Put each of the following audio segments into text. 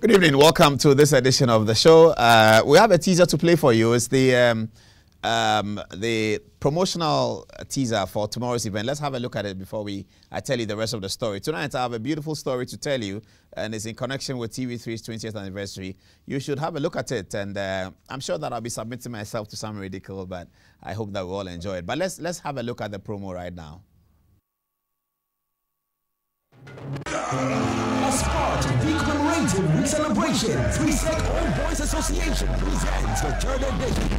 Good evening. Welcome to this edition of the show. We have a teaser to play for you. It's the promotional teaser for tomorrow's event. Let's have a look at it before I tell you the rest of the story. Tonight, I have a beautiful story to tell you, and it's in connection with TV3's 20th anniversary. You should have a look at it, and I'm sure that I'll be submitting myself to some ridicule, but I hope that we all enjoy it. But let's have a look at the promo right now. As part of the commemorative week celebration, Presec Old Boys Association presents the third edition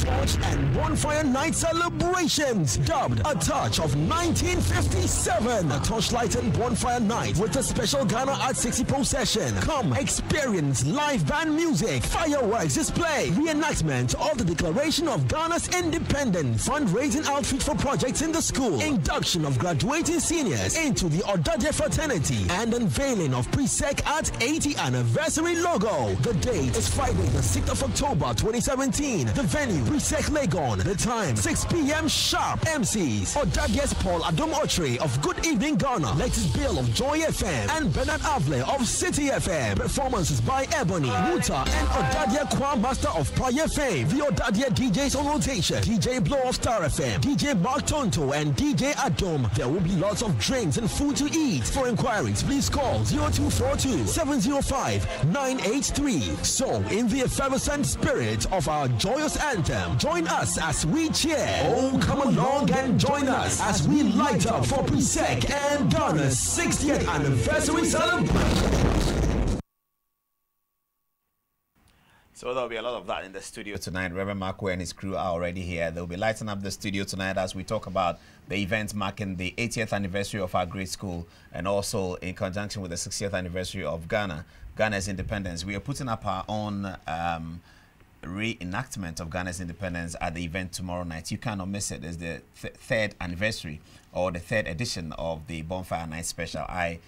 Torch and Bonfire Night celebrations, dubbed A Touch of 1957. A torchlight and bonfire night with a special Ghana Art 60 procession. Come experience live band music, fireworks display, reenactment of the Declaration of Ghana's Independence, fundraising outreach for projects in the school, induction of graduating seniors into the Adom-Otchere fraternity, and unveiling of Presec at 80th anniversary logo. The date is Friday, the 6th of October 2017. The venue, Presec Legon. The time, 6 p.m. sharp. MCs, Odadia's Paul Adom-Otchere of Good Evening Ghana, Lexus Bill of Joy FM, and Bernard Avle of City FM. Performances by Ebony, Wuta, and Odadia Choir Master of Prayer Fame. The Odadia DJs on rotation, DJ Blow of Star FM, DJ Mark Tonto, and DJ Adom. There will be lots of drinks and food to eat. For inquiries, please call 0242-705-983. So, in the effervescent spirit of our joyous anthem, join us as we cheer. Oh, come along and join us as we light up for Presec and Ghana's 60th anniversary celebration. So there'll be a lot of that in the studio tonight. Reverend Marco and his crew are already here. They'll be lighting up the studio tonight as we talk about the event marking the 80th anniversary of our great school, and also in conjunction with the 60th anniversary of Ghana's independence. We are putting up our own reenactment of Ghana's independence at the event tomorrow night. You cannot miss it. It's the third anniversary, or the third edition of the Bonfire Night Special. I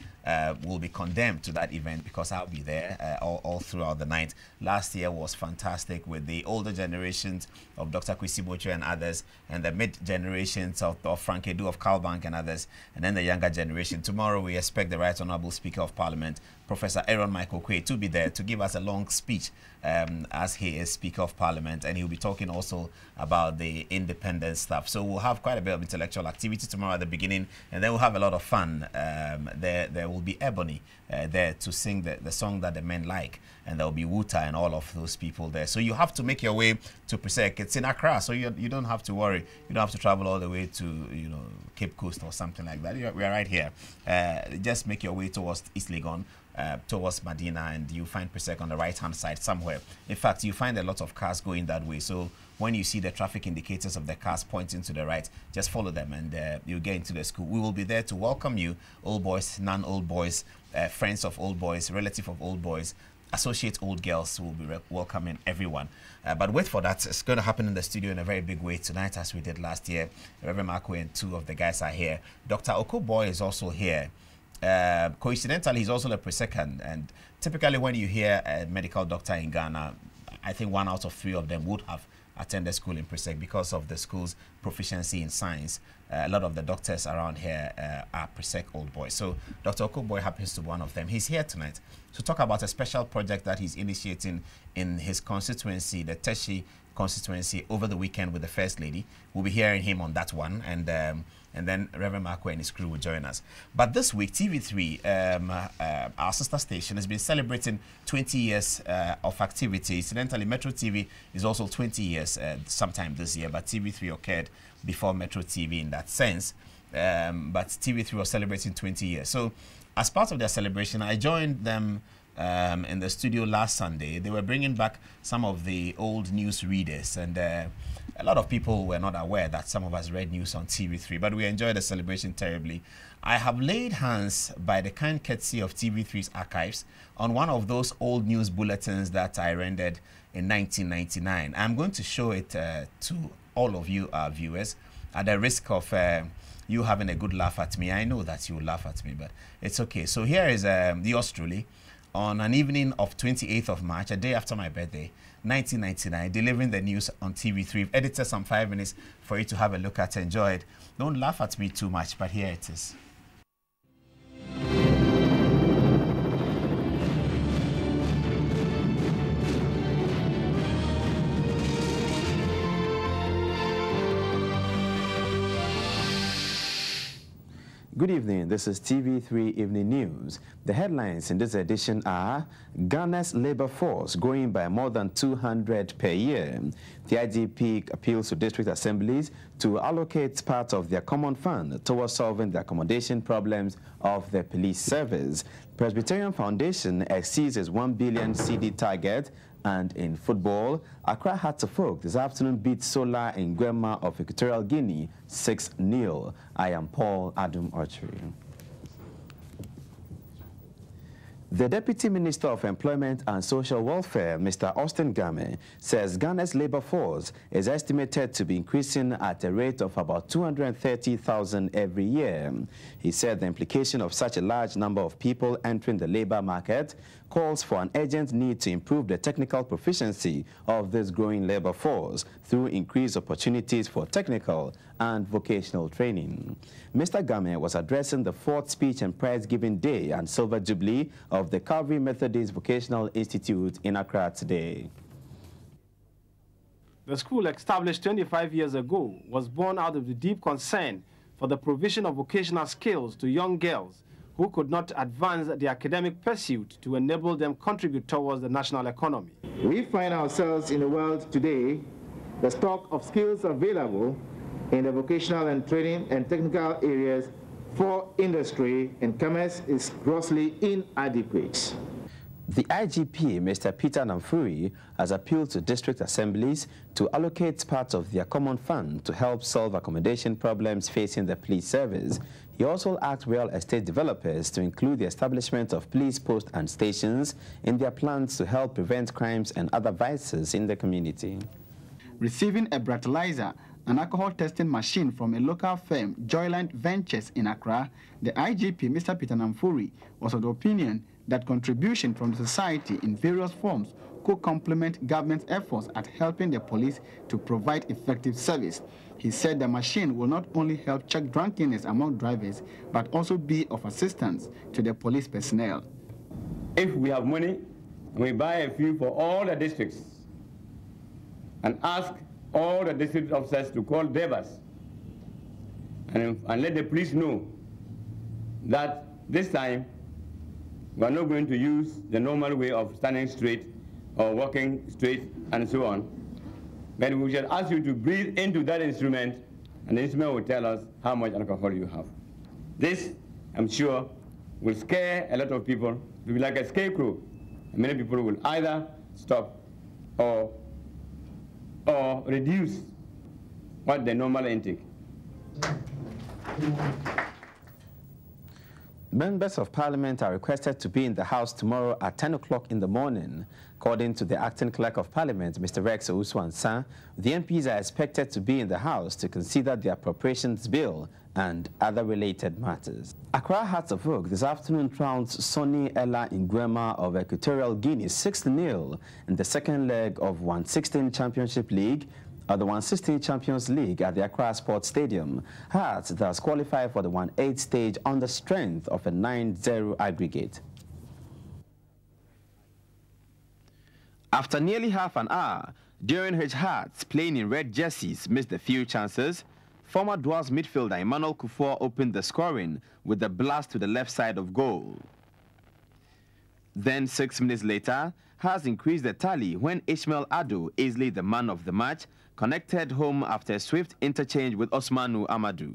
will be condemned to that event because I'll be there all throughout the night. Last year was fantastic with the older generations of Dr. Kwesi Bocho and others, and the mid generations of Frank Edu of Calbank and others, and then the younger generation. Tomorrow we expect the Right Honourable Speaker of Parliament, Professor Aaron Michael Quay, to be there to give us a long speech as he is Speaker of Parliament, and he'll be talking also about the independence stuff. So we'll have quite a bit of intellectual activity tomorrow at the beginning, and then we'll have a lot of fun. There will be Ebony there to sing the song that the men like, and there will be Wuta and all of those people there. So you have to make your way to Presec. It's in Accra, so you don't have to worry. You don't have to travel all the way to Cape Coast or something like that. We are right here. Just make your way towards East Legon, towards Medina, and you find Presec on the right-hand side somewhere. In fact, you find a lot of cars going that way. So when you see the traffic indicators of the cars pointing to the right, just follow them, and you'll get into the school. We will be there to welcome you, old boys, non-old boys, friends of old boys, relative of old boys, associate old girls. Will be welcoming everyone. But wait for that. It's going to happen in the studio in a very big way tonight, as we did last year. Reverend Marco and two of the guys are here. Dr. Okoboy is also here. Coincidentally, he's also a Presecant, and typically when you hear a medical doctor in Ghana, I think 1 out of 3 of them would have attended school in Presec because of the school's proficiency in science. A lot of the doctors around here are Presec old boys. So Dr. Okoboy happens to be one of them. He's here tonight to talk about a special project that he's initiating in his constituency, the Teshi constituency, over the weekend with the First Lady. We'll be hearing him on that one, and then Reverend Marco and his crew will join us. But this week, TV3, our sister station, has been celebrating 20 years of activity. Incidentally, Metro TV is also 20 years sometime this year, but TV3 occurred before Metro TV in that sense. But TV3 was celebrating 20 years. So as part of their celebration, I joined them in the studio last Sunday. They were bringing back some of the old news readers, and a lot of people were not aware that some of us read news on TV3, but we enjoyed the celebration terribly. I have laid hands, by the kind courtesy of TV3's archives, on one of those old news bulletins that I rendered in 1999. I'm going to show it to all of you, our viewers, at the risk of you having a good laugh at me. I know that you will laugh at me, but it's okay. So here is yours truly, on an evening of 28th of March, a day after my birthday, 1999, delivering the news on TV3. We've edited some 5 minutes for you to have a look at, enjoy it. Don't laugh at me too much, but here it is. Good evening, this is TV3 Evening News. The headlines in this edition are Ghana's labor force growing by more than 200 per year. The IGP appeals to district assemblies to allocate part of their common fund towards solving the accommodation problems of the police service. Presbyterian Foundation exceeds its 1 billion CD target. And in football, Accra Hearts of Oak this afternoon beat Solar in Guema of Equatorial Guinea 6-0. I am Paul Adom-Otchere. The Deputy Minister of Employment and Social Welfare, Mr. Austin Game, says Ghana's labor force is estimated to be increasing at a rate of about 230,000 every year. He said the implication of such a large number of people entering the labor market calls for an urgent need to improve the technical proficiency of this growing labor force through increased opportunities for technical and vocational training. Mr. Game was addressing the 4th Speech and Prize Giving Day and Silver Jubilee of the Calvary Methodist Vocational Institute in Accra today. The school, established 25 years ago, was born out of the deep concern for the provision of vocational skills to young girls who could not advance the academic pursuit to enable them contribute towards the national economy. We find ourselves in the world today, the stock of skills available in the vocational and training and technical areas for industry and commerce is grossly inadequate. The IGP, Mr. Peter Namfuri, has appealed to district assemblies to allocate part of their common fund to help solve accommodation problems facing the police service. He also asked real estate developers to include the establishment of police posts and stations in their plans to help prevent crimes and other vices in the community. Receiving a breathalyzer, an alcohol testing machine from a local firm, Joyland Ventures in Accra, the IGP, Mr. Peter Namfuri, was of the opinion that contribution from the society in various forms could complement government's efforts at helping the police to provide effective service. He said the machine will not only help check drunkenness among drivers, but also be of assistance to the police personnel. If we have money, we buy a few for all the districts and ask all the district officers to call drivers and let the police know that this time we are not going to use the normal way of standing straight or walking straight and so on. But we shall ask you to breathe into that instrument, and the instrument will tell us how much alcohol you have. This, I'm sure, will scare a lot of people. It will be like a scarecrow. And many people will either stop or reduce what the normal intake. Members of Parliament are requested to be in the House tomorrow at 10 o'clock in the morning. According to the Acting Clerk of Parliament, Mr. Rex Owusu-Ansah, the MPs are expected to be in the House to consider the appropriations bill and other related matters. Accra Hearts of Oak this afternoon trounced Sonny Ella in Guema of Equatorial Guinea 6-0 in the second leg of 1/16 Championship League, the 1/16 Champions League at the Accra Sports Stadium. Hearts thus qualified for the 1/8 stage on the strength of a 9-0 aggregate. After nearly half an hour, during which Hearts, playing in red jerseys, missed a few chances, former Dwars midfielder Emmanuel Kufuor opened the scoring with a blast to the left side of goal. Then 6 minutes later, Hearts increased the tally when Ishmael Ado, easily the man of the match, connected home after a swift interchange with Osmanu Amadou.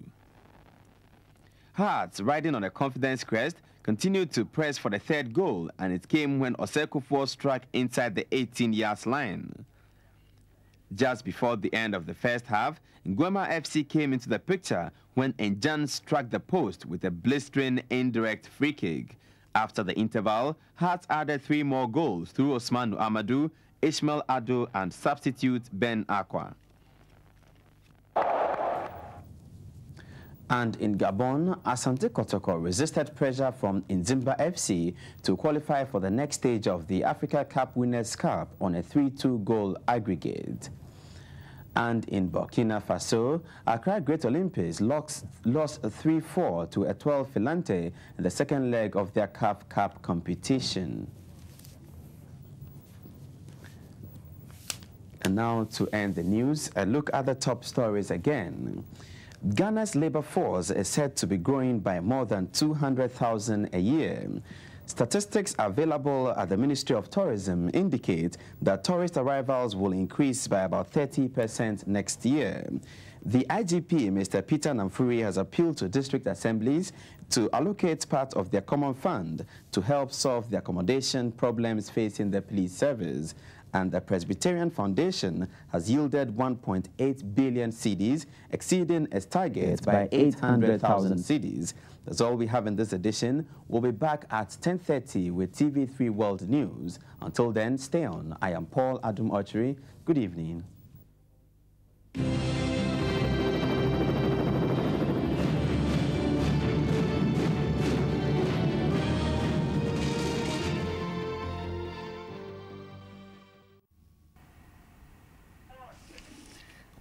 Hearts, riding on a confidence crest, continued to press for the third goal, and it came when Osekufuor struck inside the 18-yard line. Just before the end of the first half, Guema FC came into the picture when Njan struck the post with a blistering indirect free kick. After the interval, Hearts added 3 more goals through Osmanu Amadou, Ishmael Ado, and substitute Ben Aqua. And in Gabon, Asante Kotoko resisted pressure from Nzimba FC to qualify for the next stage of the Africa Cup Winners' Cup on a 3-2 goal aggregate. And in Burkina Faso, Accra Great Olympics lost 3-4 to Etoile Filante in the second leg of their CAF Cup competition. And now to end the news, a look at the top stories again. Ghana's labor force is said to be growing by more than 200,000 a year. Statistics available at the Ministry of Tourism indicate that tourist arrivals will increase by about 30% next year. The IGP, Mr. Peter Namfuri, has appealed to district assemblies to allocate part of their common fund to help solve the accommodation problems facing the police service. And the Presbyterian Foundation has yielded 1.8 billion cedis, exceeding its target by 800,000 cedis. That's all we have in this edition. We'll be back at 10:30 with TV3 World News. Until then, stay on. I am Paul Adom-Otchere. Good evening.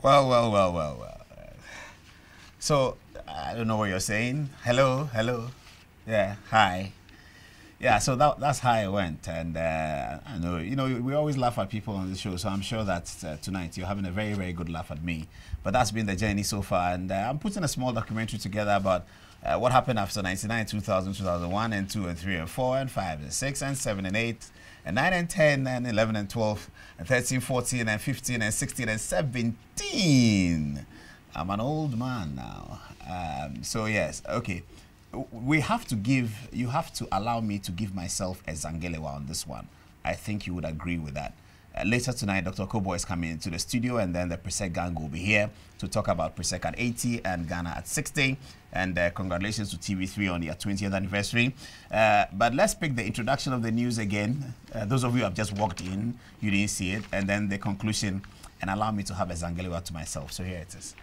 Well. So, I don't know what you're saying. Hello. Yeah, hi. Yeah, so that's how it went. And I know, we always laugh at people on the show, so I'm sure that tonight you're having a very, very good laugh at me. But that's been the journey so far. And I'm putting a small documentary together about what happened after 99, 2000, 2001, and 2, and 3, and 4, and 5, and 6, and 7, and 8, and 9, and 10, and 11, and 12, and 13, 14, and 15, and 16, and 17. I'm an old man now. So yes, okay. You have to allow me to give myself a Zangelewa on this one. I think you would agree with that. Later tonight, Dr. Kobo is coming into the studio, and then the Presec gang will be here to talk about Presec at 80 and Ghana at 60. And congratulations to TV3 on their 20th anniversary. But let's pick the introduction of the news again. Those of you who have just walked in, you didn't see it. And then the conclusion, and allow me to have a Zangelewa to myself. So here it is.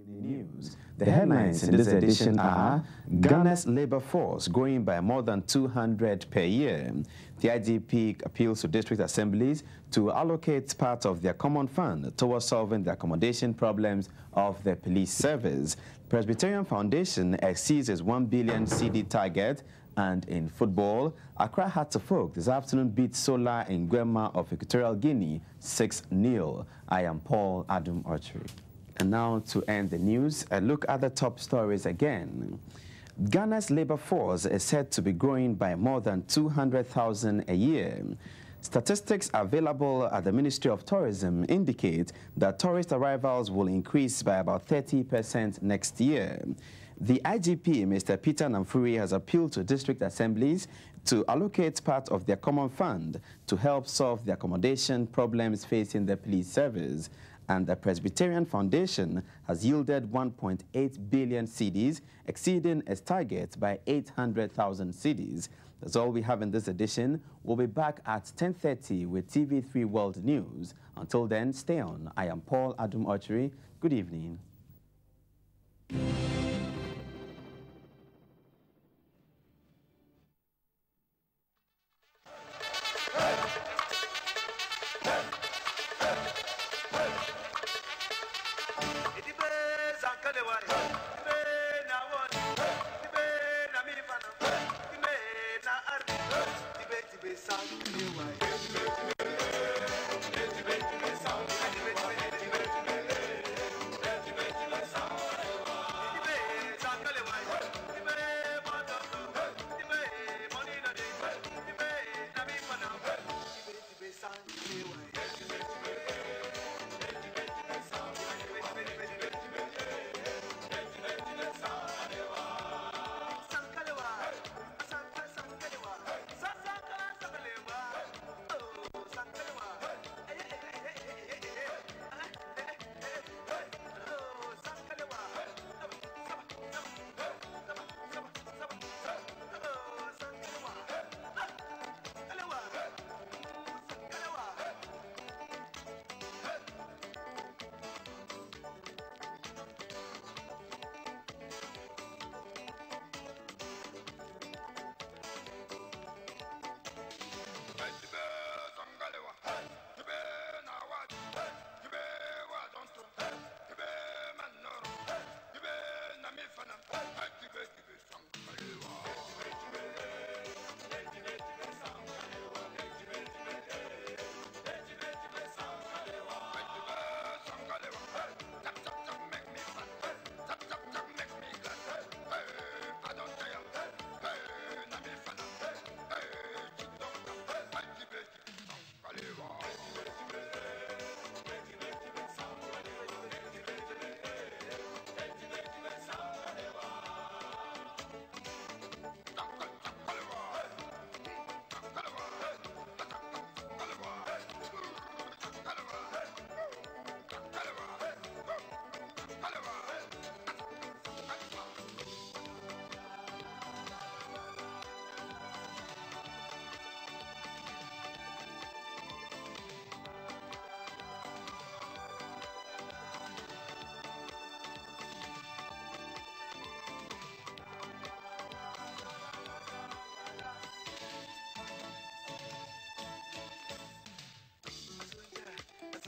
News. The headlines in this edition are Ghana's labor force growing by more than 200 per year. The IGP appeals to district assemblies to allocate part of their common fund towards solving the accommodation problems of the police service. Presbyterian Foundation exceeds its 1 billion CD target. And in football, Accra Hearts of Oak this afternoon beat Sola in Guema of Equatorial Guinea 6-0. I am Paul Adom-Otchere. And now to end the news, a look at the top stories again. Ghana's labor force is said to be growing by more than 200,000 a year. Statistics available at the Ministry of Tourism indicate that tourist arrivals will increase by about 30% next year. The IGP, Mr. Peter Namfuri, has appealed to district assemblies to allocate part of their common fund to help solve the accommodation problems facing the police service. And the Presbyterian Foundation has yielded 1.8 billion cedis, exceeding its target by 800,000 cedis. That's all we have in this edition. We'll be back at 10:30 with TV3 World News. Until then, stay on. I am Paul Adom-Otchere. Good evening.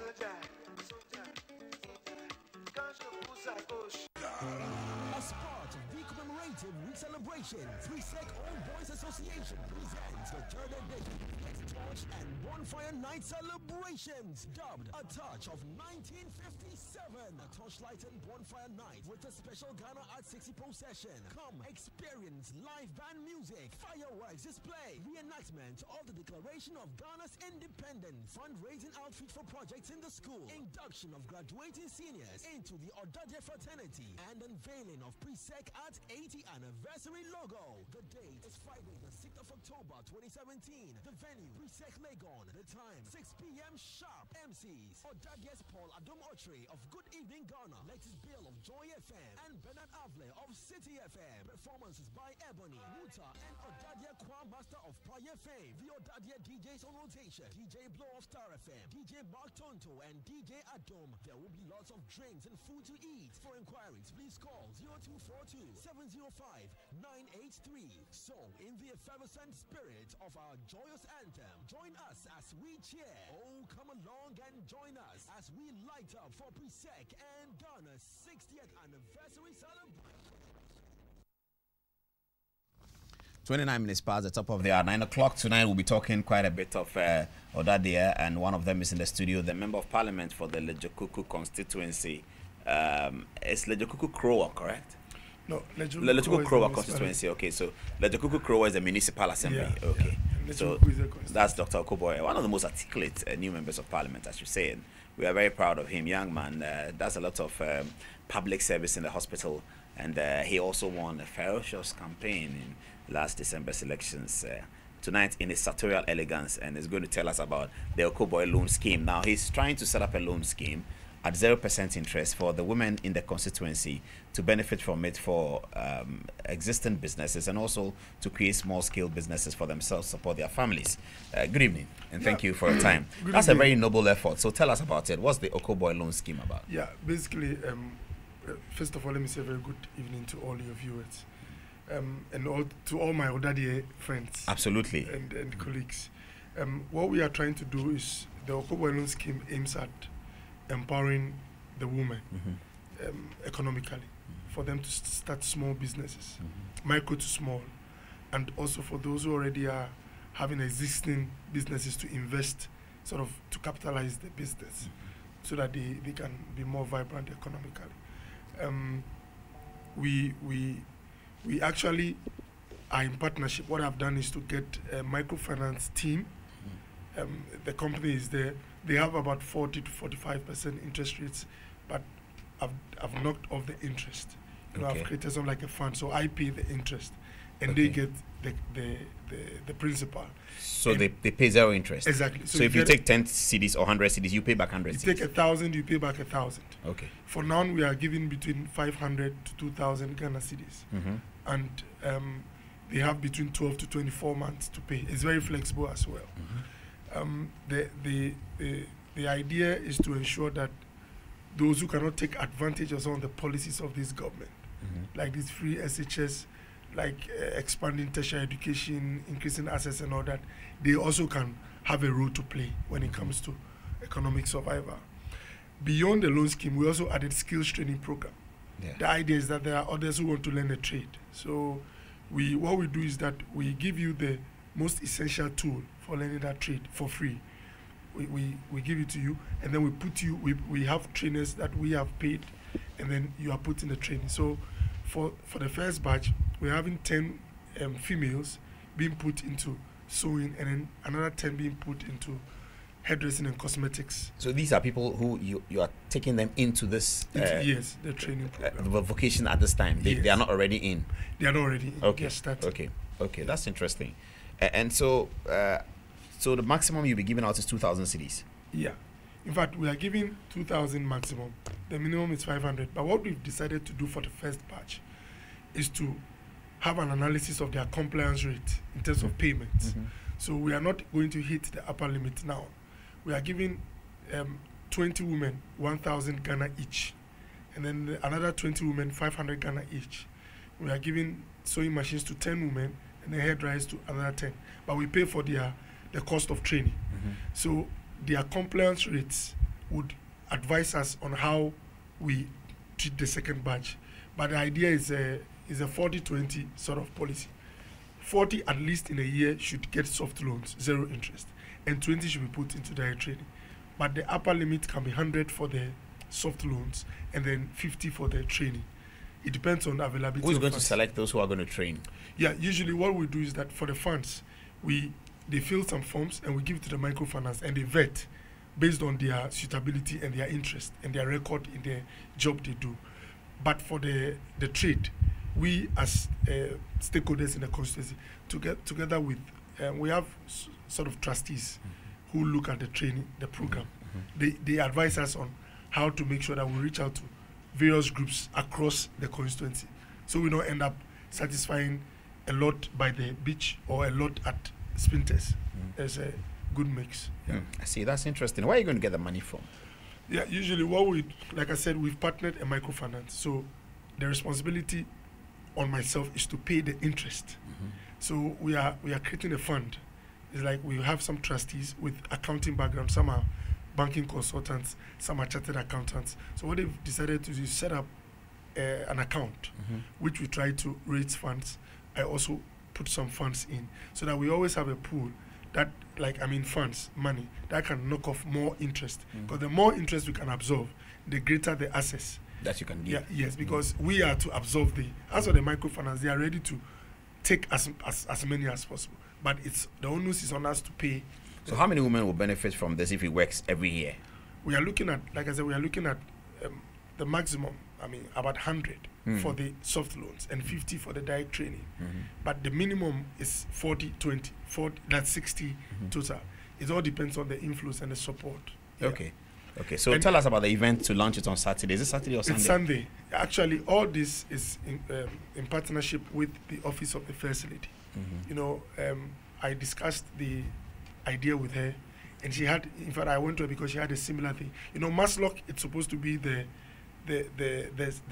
As part of the commemorative week celebration, Presec All Boys Association presents the third edition of Torch and Bonfire Night celebrations, dubbed A Touch of 1957. A torchlight and bonfire night with a special Ghana Art 60 procession. Come experience live band music, fireworks display, reenactment of the Declaration of Ghana's Independence, fundraising outreach for projects in the school, induction of graduating seniors into the Adom-Otchere fraternity, and unveiling of Presec at 80 anniversary logo. The date is Friday, the 6th of October 2017. The venue, Presec Legon. The time, 6 p.m. sharp. MCs, Odadia's Paul Adom-Otchere of Good Evening Ghana, Lexis Bill of Joy FM, and Bernard Avle of City FM. Performances by Ebony, Muta, and Odadia Kwa Master of Prayer Fame. The Odadia DJs on rotation, DJ Blow of Star FM, DJ Mark Tonto, and DJ Adom. There will be lots of drinks and food to eat. For inquiries, please call 0242-705-983. So, in the effervescent spirit of our joyous anthem, join us as we cheer. Oh, come along and join us as we light up for Presec and Ghana's 60th anniversary celebration. 29 minutes past the top of the hour, 9 o'clock. Tonight we'll be talking quite a bit of Odadiahe, and one of them is in the studio, the Member of Parliament for the Lejokuku constituency. It's Lejokuku Krowa, correct? No, Lejokuku Krowa constituency. Okay, so Lejokuku Krowa is the municipal assembly. Yeah, okay, yeah. So that's Dr. Okoboye, one of the most articulate new members of Parliament, as you say. And we are very proud of him. Young man, does a lot of public service in the hospital, and he also won a ferocious campaign in last December's elections. Tonight in his sartorial elegance, and is going to tell us about the Okoboye loan scheme. Now he's trying to set up a loan scheme at 0% interest for the women in the constituency to benefit from it for existing businesses, and also to create small-scale businesses for themselves, support their families. Good evening, and thank you for your time. That's a very noble effort. So tell us about it. What's the Okoboye loan scheme about? Yeah, basically, first of all, let me say a very good evening to all your viewers. And to all my Odadiahe friends. Absolutely. And colleagues. What we are trying to do is the Okoboye loan scheme aims at empowering the women economically, for them to start small businesses, micro to small, and also for those who already are having existing businesses to invest, sort of to capitalize the business, so that they can be more vibrant economically. We actually are in partnership. What I've done is to get a microfinance team. The company is there. They have about 40 to 45% interest rates, but I've knocked off the interest. You know, I've created something like a fund, so I pay the interest, and they get the principal. So they pay 0 interest. Exactly. So if you take 10 CDs or 100 CDs, you pay back 100 CDs. You take 1,000, you pay back 1,000. Okay. For now, we are giving between 500 to 2,000 Ghana cedis, and they have between 12 to 24 months to pay. It's very flexible as well. The idea is to ensure that those who cannot take advantage of some of the policies of this government, like this free SHS, like expanding tertiary education, increasing access and all that, they also can have a role to play when it comes to economic survival. Beyond the loan scheme, we also added skills training program. The idea is that there are others who want to learn a trade. So what we do is that we give you the most essential tool for learning that trade for free. We give it to you, and then we put you, we have trainers that we have paid, and then you are put in the training. So for the first batch, we're having 10 females being put into sewing, and then another 10 being put into hairdressing and cosmetics. So these are people who you are taking them into this yes, the training program. The vocation at this time. They are not already in. They are not already in. Okay. Yes, Okay, that's interesting. And so the maximum you'll be giving out is 2,000 CDs. Yeah. In fact, we are giving 2,000 maximum. The minimum is 500. But what we've decided to do for the first batch is to have an analysis of their compliance rate in terms of payments. So we are not going to hit the upper limit now. We are giving 20 women 1,000 Ghana each, and then another 20 women 500 Ghana each. We are giving sewing machines to 10 women, and the hair dryers to another 10. But we pay for the cost of training. So their compliance rates would advise us on how we treat the second batch. But the idea is a 40-20 sort of policy. 40 at least in a year should get soft loans, 0 interest, and 20 should be put into direct training. But the upper limit can be 100 for the soft loans and then 50 for the training. It depends on availability. Who's going to select those who are going to train? Yeah, usually what we do is that for the funds, they fill some forms and we give it to the microfinance and they vet based on their suitability and their interest and their record in the job they do. But for the trade, we as stakeholders in the constituency, together with, we have sort of trustees who look at the training, the program. They advise us on how to make sure that we reach out to various groups across the constituency, so we don't end up satisfying a lot by the beach or a lot at Spinters. There's a good mix. Yeah. I see. That's interesting. Where are you going to get the money from? Yeah, usually what like I said, we've partnered a microfinance, so the responsibility on myself is to pay the interest. So we are creating a fund. It's like we have some trustees with accounting background. Some are banking consultants, some are chartered accountants. So what they've decided to do is set up an account, which we try to raise funds. I also put some funds in, so that we always have a pool that, funds, money, that can knock off more interest. Because the more interest we can absorb, the greater the access that you can give. Yeah, yes, because we are to absorb as for the microfinance, they are ready to take as many as possible. But the onus is on us to pay. So how many women will benefit from this if it works every year? We are looking at, like I said, the maximum, about 100 for the soft loans and 50 for the direct training. But the minimum is 40-20, that's 60 total. It all depends on the influence and the support. Yeah. Okay, so tell us about the event to launch it on Saturday. Is it Saturday or Sunday? It's Sunday. Actually, all this is in partnership with the Office of the First Lady. I discussed the idea with her, and she had, in fact, I went to her because she had a similar thing. Maslock, it's supposed to be the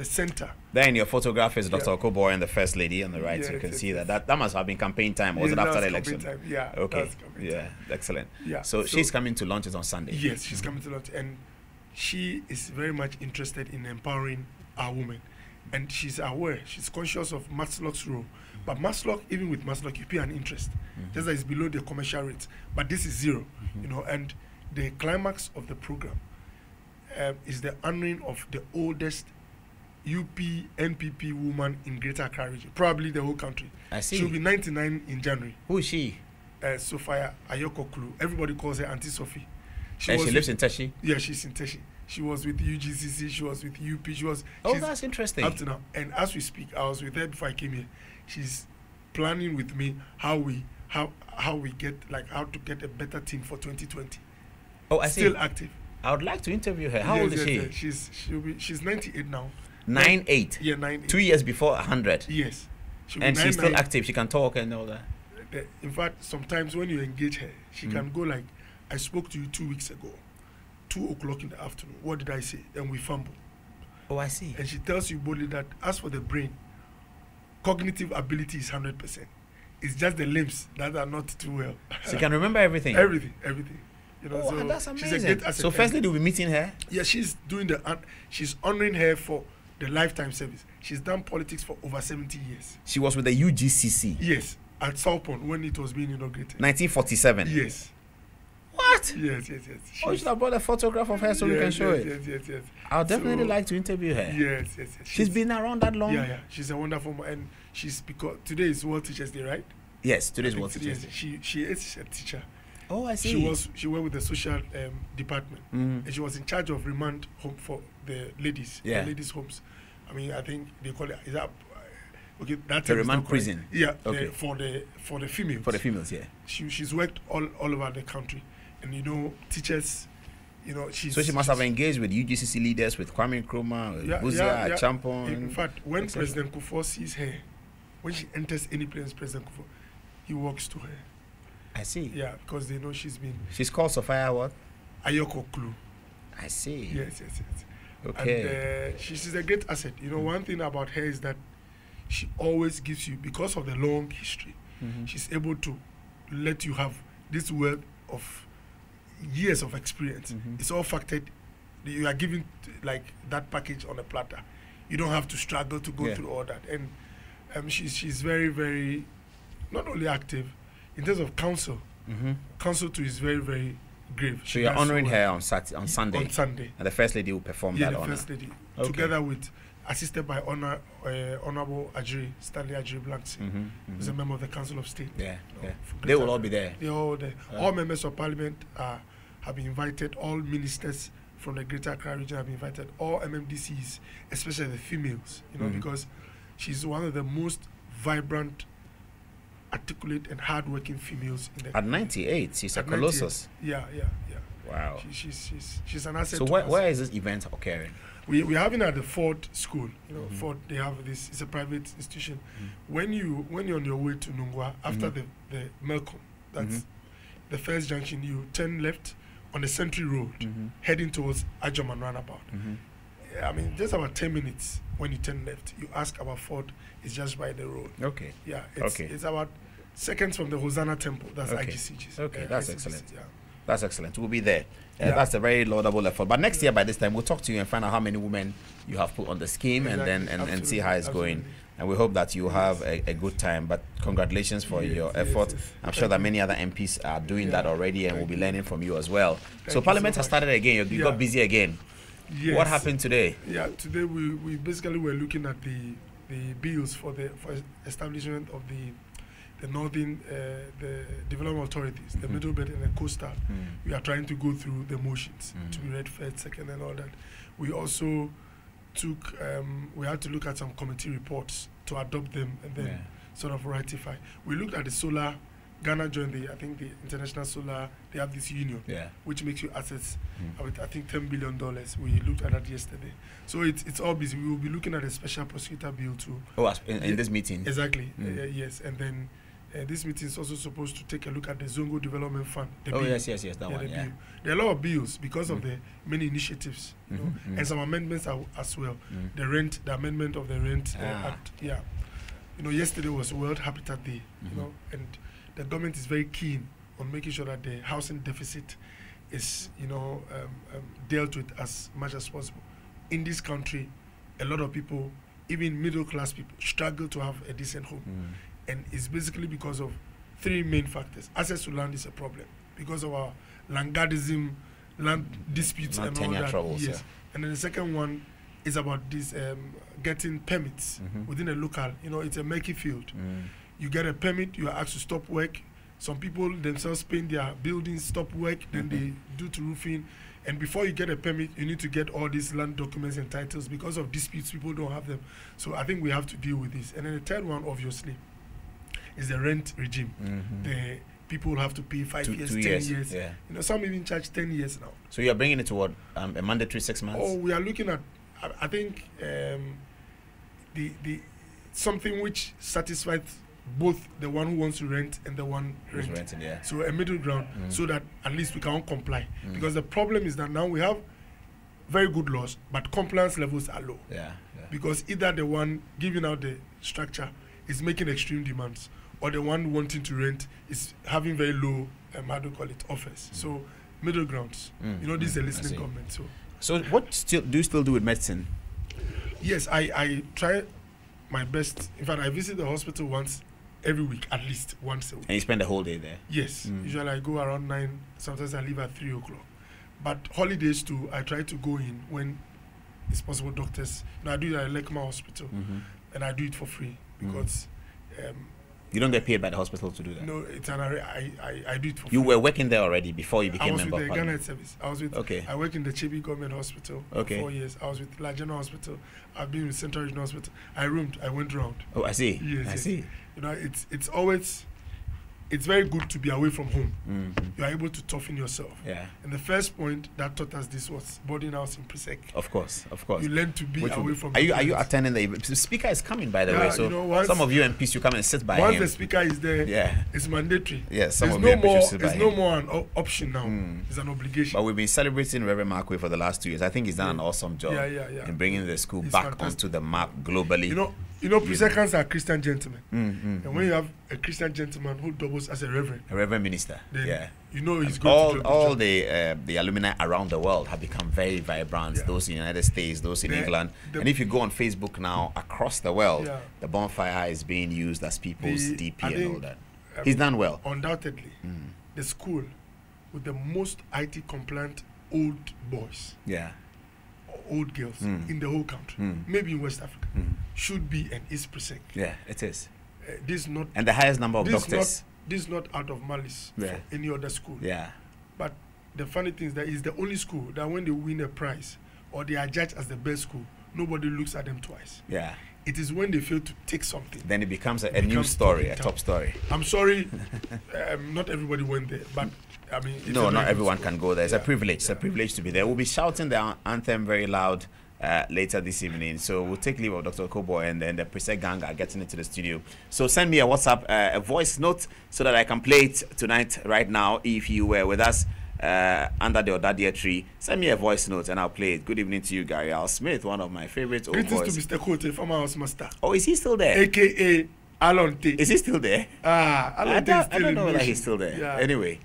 center. There in your photograph is Dr. Okoboy and the First Lady on the right. Yes, you can see that must have been campaign time. Or was it after the election? Time. Yeah. Okay. Yeah. Excellent. Yeah. So she's coming to launch it on Sunday. Yes, she's coming to launch, and she is very much interested in empowering our women, and she's aware. She's conscious of Maslock's role. But Maslock, even with Maslock, you pay an interest. Just that it's below the commercial rate. But this is 0, and the climax of the program is the honoring of the oldest UP NPP woman in Greater Accra region, probably the whole country. I see. She'll be 99 in January. Who is she? Sophia Ayoko-Kulu. Everybody calls her Auntie Sophie. She lives in Teshi? Yeah, she's in Teshi. She was with UGCC, she was with UP, that's interesting. Up to now. And as we speak, I was with her before I came here. She's planning with me how to get a better team for 2020. Oh, I see. Still active. I would like to interview her. How old is she? She's 98 now. 98. Yeah, 98. 2 years before 100. Yes. And she's still active. She can talk and all that. In fact, sometimes when you engage her, she can go like, I spoke to you 2 weeks ago, 2 o'clock in the afternoon. What did I say? And we fumble. Oh, I see. And she tells you boldly that as for the brain, cognitive ability is 100%. It's just the limbs that are not too well. She can remember everything. Everything. So that's amazing. She's a great asset. So firstly, we'll be meeting her. Yeah, she's doing she's honoring her for the lifetime service. She's done politics for over 70 years. She was with the UGCC. Yes, at Southpond when it was being inaugurated. 1947. Yes. What? Yes. You should have brought a photograph of her so we can show it. Yes. I'll definitely like to interview her. Yes. She's been around that long? Yeah. She's a wonderful woman. And because today is World Teachers Day, right? Yes, today is World Teachers Day. She is a teacher. Oh, I see. She worked with the social department. And she was in charge of remand home for the ladies. Yeah. The ladies' homes. I think they call it, is that, okay, that's the remand prison. Yeah, okay. For the females. For the females, yeah. She's worked all over the country. And teachers, so she must have engaged with UGCC leaders, with Kwame Nkrumah, Buzia, Champon. In fact, when President Kufuor sees her, when she enters any place, President Kufuor, he walks to her. I see. Yeah, because they know she's She's called Sophia what? Ayoko-Kulu. I see. Yes. Okay. And she's a great asset. One thing about her is that she always gives you, because of the long history, she's able to let you have this wealth of years of experience. It's all factored you are given like that package on a platter. You don't have to struggle to go through all that. And she's very, very not only active in terms of counsel. Counsel too is very, very grave. So you're honoring her on Sunday. On Sunday. And the First Lady will perform that honor. Yeah, the First Lady, together with, assisted by Honorable Adom-Otchere, Stanley Adjiri Blanksy, who's a member of the Council of State. They will all be there. They're all there. All members of Parliament have been invited. All ministers from the Greater Accra region have been invited. All MMDCs, especially the females, because she's one of the most vibrant, articulate and hard-working females in the at 98. She's a colossus. Yeah. Wow. She's an asset. So where is this event occurring? We're having at the Ford School. Ford, they have this. It's a private institution. When you're on your way to Nungwa, after the Melcom, that's the first junction, you turn left on the Century Road, heading towards Ajoman Roundabout. I mean, just about 10 minutes when you turn left. You ask about Ford, it's just by the road. Okay. Yeah, it's about seconds from the Hosanna Temple. That's IGCG's. Okay, that's excellent. Yeah. That's excellent. We'll be there. That's a very laudable effort. But next year, by this time, we'll talk to you and find out how many women you have put on the scheme, and then and see how it's going. And we hope that you have a good time. But congratulations for your effort. I'm sure that many other MPs are doing that already, and will be learning from you as well. So Parliament has started again. You got busy again. Yes. What happened today? Yeah, today we basically were looking at the bills for establishment of the northern the development authorities, the middle belt and the coastal. We are trying to go through the motions to be read first, second, and all that. We also took we had to look at some committee reports to adopt them and then sort of ratify. We looked at the solar. Ghana joined the International Solar. They have this union, which makes you assets with I think $10 billion. We looked at that yesterday. So it's all busy. We will be looking at a special prosecutor bill too. Oh, in this meeting. Exactly. Yes, and then. This meeting is also supposed to take a look at the Zongo Development Fund. Yes, that one. There are a lot of bills because of the many initiatives, and some amendments as well. The amendment of the Rent Act. Yeah, yesterday was World Habitat Day. And the government is very keen on making sure that the housing deficit is, dealt with as much as possible. In this country, a lot of people, even middle-class people, struggle to have a decent home. And it's basically because of three main factors. Access to land is a problem because of our landguardism, land disputes, and all that. Troubles, yes. And then the second one is about this getting permits within a local. It's a murky field. You get a permit, you are asked to stop work. Some people themselves paint their buildings, stop work, then they do to roofing. And before you get a permit, you need to get all these land documents and titles. Because of disputes, people don't have them. So I think we have to deal with this. And then the third one, obviously, is the rent regime. The people will have to pay 5 years, 10 years. Yeah. Some even charge 10 years now. So you are bringing it to what? A mandatory 6 months? Oh, we are looking at, I think, the something which satisfies both the one who wants to rent and the one renting. So a middle ground, so that at least we can comply. Because the problem is that now we have very good laws, but compliance levels are low. Because either the one giving out the structure is making extreme demands, or the one wanting to rent is having very low, offers. So middle grounds. This is a listening government. So what do you still do with medicine? Yes, I try my best. In fact, I visit the hospital once every week, at least once a week. And you spend the whole day there? Yes. Usually I go around 9. Sometimes I leave at 3 o'clock. But holidays too, I try to go in when it's possible. Doctors, I do it at Lekma Hospital, and I do it for free because. You don't get paid by the hospital to do that? No, it's an I do it for free. You were working there already before you became member of I was with the Ghana Service. I was with. I work in the Chebi Government Hospital for 4 years. I was with La General Hospital. I've been with Central Regional Hospital. I went round. Oh, I see. Yes, I see. It's always. It's very good to be away from home. You are able to toughen yourself. And the first point that taught us this was boarding house in Presec. Of course. You learn to be away from. Are you attending the speaker is coming, by the way? So some of you MPs, you come and sit by him. Once the speaker is there, it's mandatory. Yes, some of you MPs should sit by him. It's no more an option now. It's an obligation. But we've been celebrating Reverend Markway for the last 2 years. I think he's done an awesome job in bringing the school back onto the map globally. You know, Presecans are Christian gentlemen. And when you have a Christian gentleman who doubles as a reverend minister, then you know he's going to do all the alumni around the world have become very vibrant. Those in the United States, those in England, and if you go on Facebook now, across the world, the bonfire is being used as people's DP and all that. He's done well. Undoubtedly, the school with the most IT compliant old boys. Old girls in the whole country, maybe in West Africa, should be an East Presec. Yeah, it is. This not and the highest number of doctors. This is not out of malice for any other school. But the funny thing is that it's the only school that when they win a prize or they are judged as the best school, nobody looks at them twice. It is when they fail to take something. Then it becomes a new story, a top story. I'm sorry, not everybody went there, but I mean, no, not everyone can go there. It's a privilege. It's a privilege to be there. We'll be shouting the anthem very loud later this evening. So we'll take leave of Dr. Kobo, and then the Presec gang are getting into the studio. So send me a WhatsApp, a voice note, so that I can play it tonight, right now. If you were with us under the Adom-Otchere tree, send me a voice note and I'll play it. Good evening to you, Gary Al Smith, one of my favorite old boys. Greetings to Mr. Kote, former house master. Oh, is he still there? AKA Alonte. Is he still there? Alonte I don't know that he's still there. Anyway,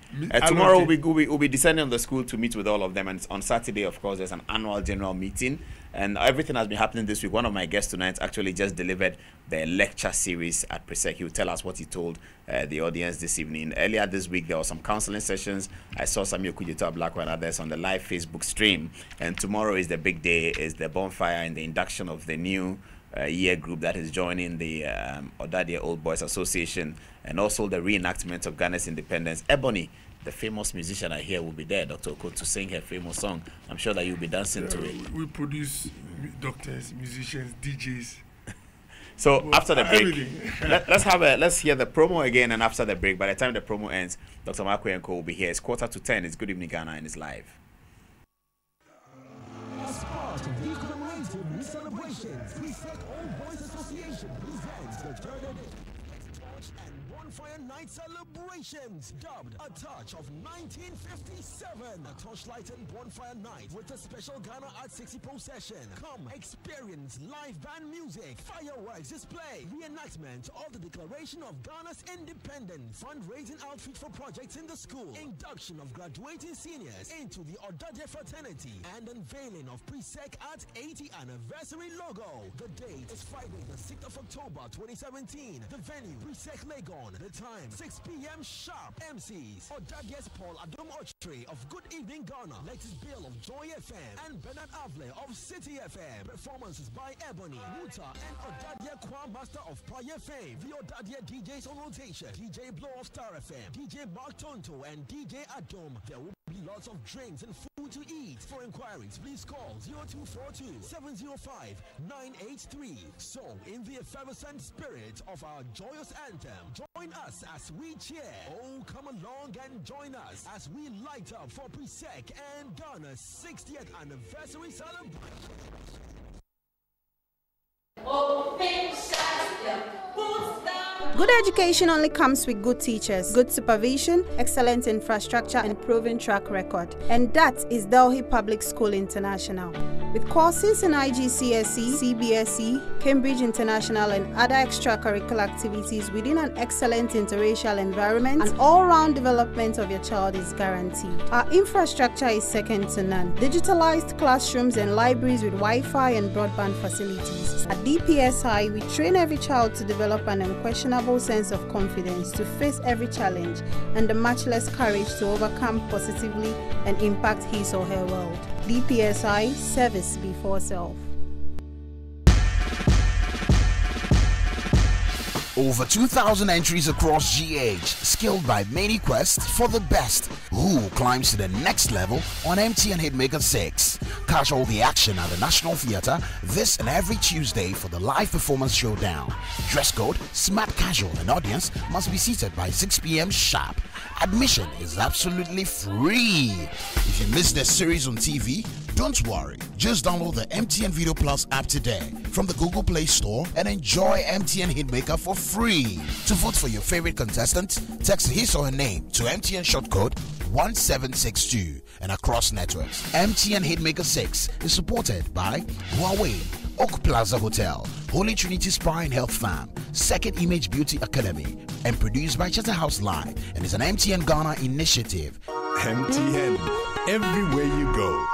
tomorrow we'll be descending on the school to meet with all of them, and on Saturday, of course, there's an annual general meeting, and everything has been happening this week. One of my guests tonight actually just delivered the lecture series at Presec. He will tell us what he told the audience this evening. Earlier this week, there were some counseling sessions. I saw Samuel Kujito Blackwell and others on the live Facebook stream, and tomorrow is the big day, is the bonfire and the induction of the new year group that is joining the Adom-Otchere Old Boys Association, and also the reenactment of Ghana's independence. Ebony, the famous musician I hear, will be there, Dr. Oko, to sing her famous song. I'm sure that you'll be dancing to it. We produce doctors, musicians, DJs. So after the break, let's hear the promo again, and after the break, by the time the promo ends, Dr. Marco and Co will be here. It's 9:45. It's Good Evening Ghana, and it's live. As part of these commemorative celebrations, Presec Old Boys Association presents the third edition Torch and Bonfire Night celebrations, dubbed A Touch of 1957. A torchlight and bonfire night with a special Ghana Art 60 procession. Come experience live band music, fireworks display, reenactment of the Declaration of Ghana's independence, fundraising outreach for projects in the school, induction of graduating seniors into the Adom-Otchere fraternity, and unveiling of Presec Art's 80th anniversary logo. The date is Friday, the 6th of October 2017. The venue, Presec Legon. The time, 6 p.m. sharp. MCs, Adom-Othere's Paul Adom-Otchere of Good Evening Ghana, Lexus Bill of Joy FM, and Bernard Avle of City FM. Performances by Ebony, Wuta, and Adom-Otchere Choir Master of Prayer Fame. The Adom-Otchere DJs on rotation, DJ Blow of Star FM, DJ Mark Tonto, and DJ Adom. There will be lots of drinks and food to eat. For inquiries, please call 0242-705-983. So, in the effervescent spirit of our joyous anthem, join us as we cheer. Oh, come along and join us as we light up for Presec and Ghana's 60th anniversary celebration. Good education only comes with good teachers, good supervision, excellent infrastructure, and proven track record. And that is Delhi Public School International. With courses in IGCSE, CBSE, Cambridge International, and other extracurricular activities within an excellent interracial environment, an all-round development of your child is guaranteed. Our infrastructure is second to none. Digitalized classrooms and libraries with Wi-Fi and broadband facilities. At DPSI, we train every child to develop an unquestionable sense of confidence to face every challenge and the matchless courage to overcome positively and impact his or her world. DPSI, service before self. Over 2,000 entries across GH, skilled by many quests for the best. Who climbs to the next level on MTN Hitmaker 6? Catch all the action at the National Theatre this and every Tuesday for the live performance showdown. Dress code, smart casual, and audience must be seated by 6 p.m. sharp. Admission is absolutely free. If you missed the series on TV, don't worry. Just download the MTN Video Plus app today from the Google Play Store and enjoy MTN Hitmaker for free. To vote for your favorite contestant, text his or her name to MTN shortcode 1762 and across networks. MTN Hitmaker 6 is supported by Huawei, Oak Plaza Hotel, Holy Trinity Spa and Health Farm, Second Image Beauty Academy, and produced by Chatterhouse Live, and is an MTN Ghana initiative. MTN, everywhere you go.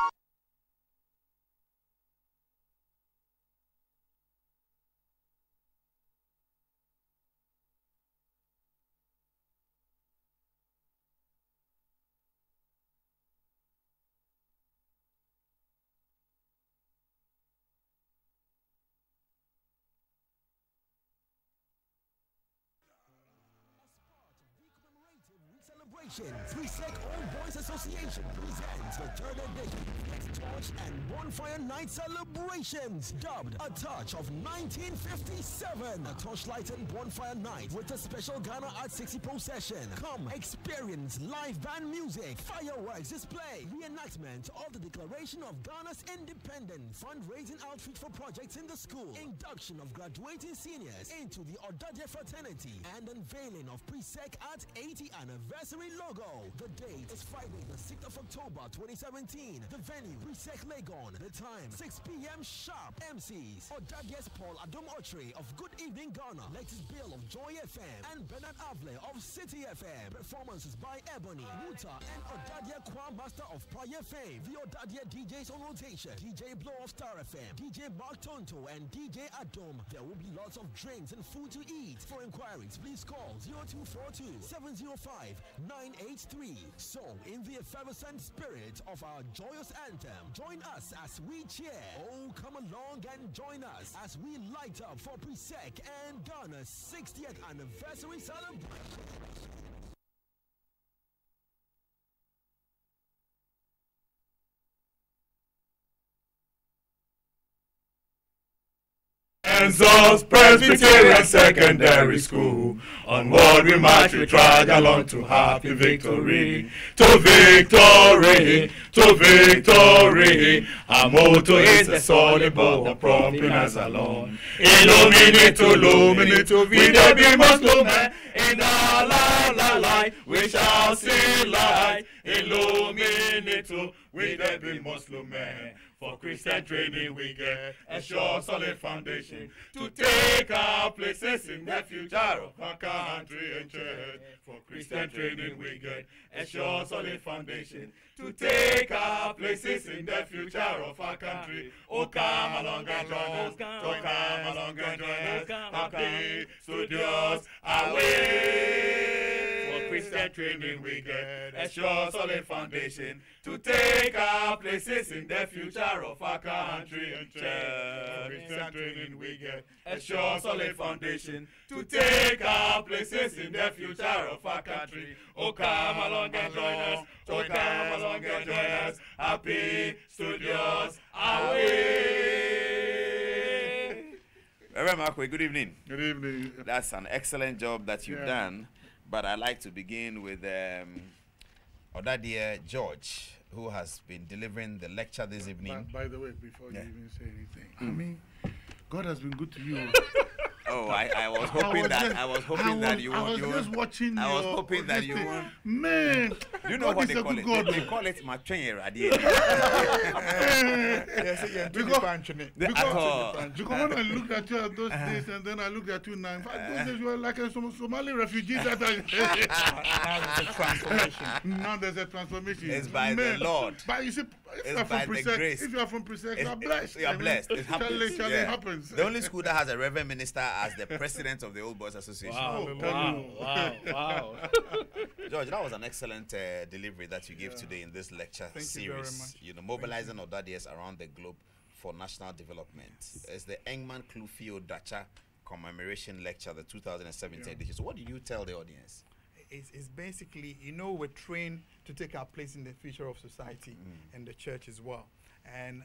Presec Old Boys Association presents the third edition of Torch and Bonfire Night Celebrations, dubbed A Touch of 1957. A torchlight and bonfire night with a special Ghana Art 60 procession. Come experience live band music, fireworks display, reenactment of the Declaration of Ghana's Independence, fundraising outreach for projects in the school, induction of graduating seniors into the Adom-Otchere fraternity, and unveiling of Presec Art 80 anniversary logo. The date is Friday, the 6th of October 2017. The venue, Presec Legon. The time, 6 p.m. sharp. MCs, Odadias Paul Adom-Otchere of Good Evening Ghana, Lexus Bill of Joy FM, and Bernard Avle of City FM. Performances by Ebony, Muta, and Odadia Kwa Master of Prayer Fame. The Odadia DJs on rotation, DJ Blow of Star FM, DJ Mark Tonto, and DJ Adom. There will be lots of drinks and food to eat. For inquiries, please call 0242 705 983. So, in the effervescent spirit of our joyous anthem, join us as we cheer. Oh, come along and join us as we light up for Presec and Ghana's 60th anniversary celebration. Kansas Presbyterian Secondary School. Onward we march, we trudge along to happy victory. To victory, to victory. Our motto is the solid bow prompting us along. Illuminate, illuminate, we there be Muslim men. In our light, we shall see light. Illuminate, we there be Muslim men. For Christian training we get a sure solid foundation to take our places in the future of our country and church. For Christian training we get a sure solid foundation to take our places in the future of our country. Oh, come along and join us. Oh, come along and join us. Happy studios away. For Christian training we get a sure solid foundation to take our places in the future of our country and church. For Christian training we get a sure solid foundation to take our places in the future of our country. Oh, come along and join us. Oh, come along and join us. Happy studios away. Reverend Makwe, good evening. Good evening. That's an excellent job that you've done. But I'd like to begin with Odadiah George, who has been delivering the lecture this evening. By the way, before you even say anything, I mean, God has been good to you. Oh, I was hoping that you would. I was just watching. I was hoping that you would. Man, do you know what they call it? They call it Machwenye Radio. Because when I looked at you at those days and then I looked at you now, in fact, those days you were like a Somali refugee. Now there's a transformation. Now there's a transformation. It's by the Lord. But you see, if you are from Presec, you are blessed. You are blessed. It happens. It happens. The only school that has a Reverend Minister as the president of the Old Boys Association. Wow. George, that was an excellent delivery that you gave today in this lecture series. Thank you very much. You know, mobilizing Odadias around the globe for national development. It's the Engman Klufio Dacha commemoration lecture, the 2017 edition. So what did you tell the audience? It's basically, you know, we're trained to take our place in the future of society and the church as well. And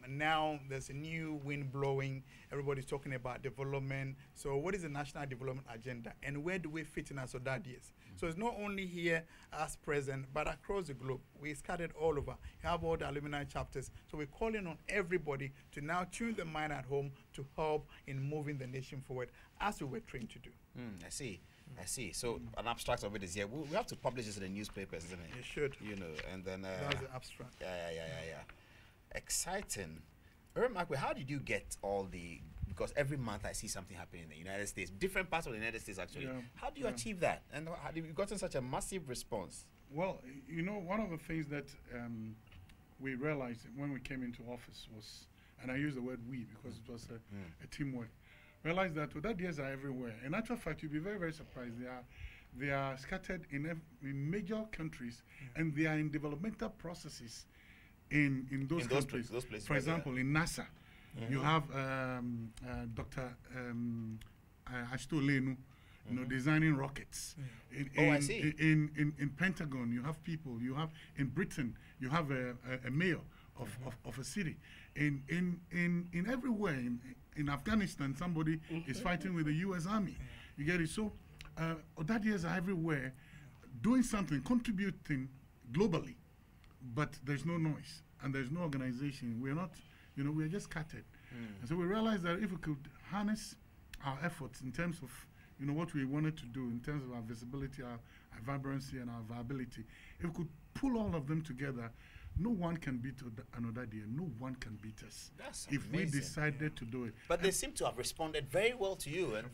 now there's a new wind blowing. Everybody's talking about development. So what is the national development agenda? And where do we fit in as Odadias? So it's not only here as present, but across the globe. We scattered all over. You have all the alumni chapters. So we're calling on everybody to now tune the mind at home to help in moving the nation forward as we were trained to do. I see. I see. So an abstract of it is here. We have to publish this in the newspapers, isn't it? You should. You know, and then... that's the abstract. Yeah. Exciting. Mark, how did you get all the, because every month I see something happening in the United States, different parts of the United States actually. Yeah. How do you achieve that? And how have you gotten such a massive response? Well, you know, one of the things that we realized when we came into office was, and I use the word we because it was a teamwork, realized that ideas are everywhere. In actual fact, you'll be very, very surprised. They are scattered in major countries, and they are in developmental processes in those countries. Those places. For example, in NASA, you have Dr. Ashto Lenu, you know, designing rockets. I see. In Pentagon, you have people. You have in Britain, you have a mayor of a city. In everywhere, in Afghanistan, somebody is fighting with the U.S. Army. You get it? So, Odadias are everywhere, doing something, contributing globally, but there's no noise and there's no organization. We're not, you know, we're just scattered. And so we realized that if we could harness our efforts in terms of, you know, what we wanted to do in terms of our visibility, our vibrancy, and our viability, if we could pull all of them together, no one can beat another day. No one can beat us. That's if amazing. we decided to do it. But they seem to have responded very well to you. And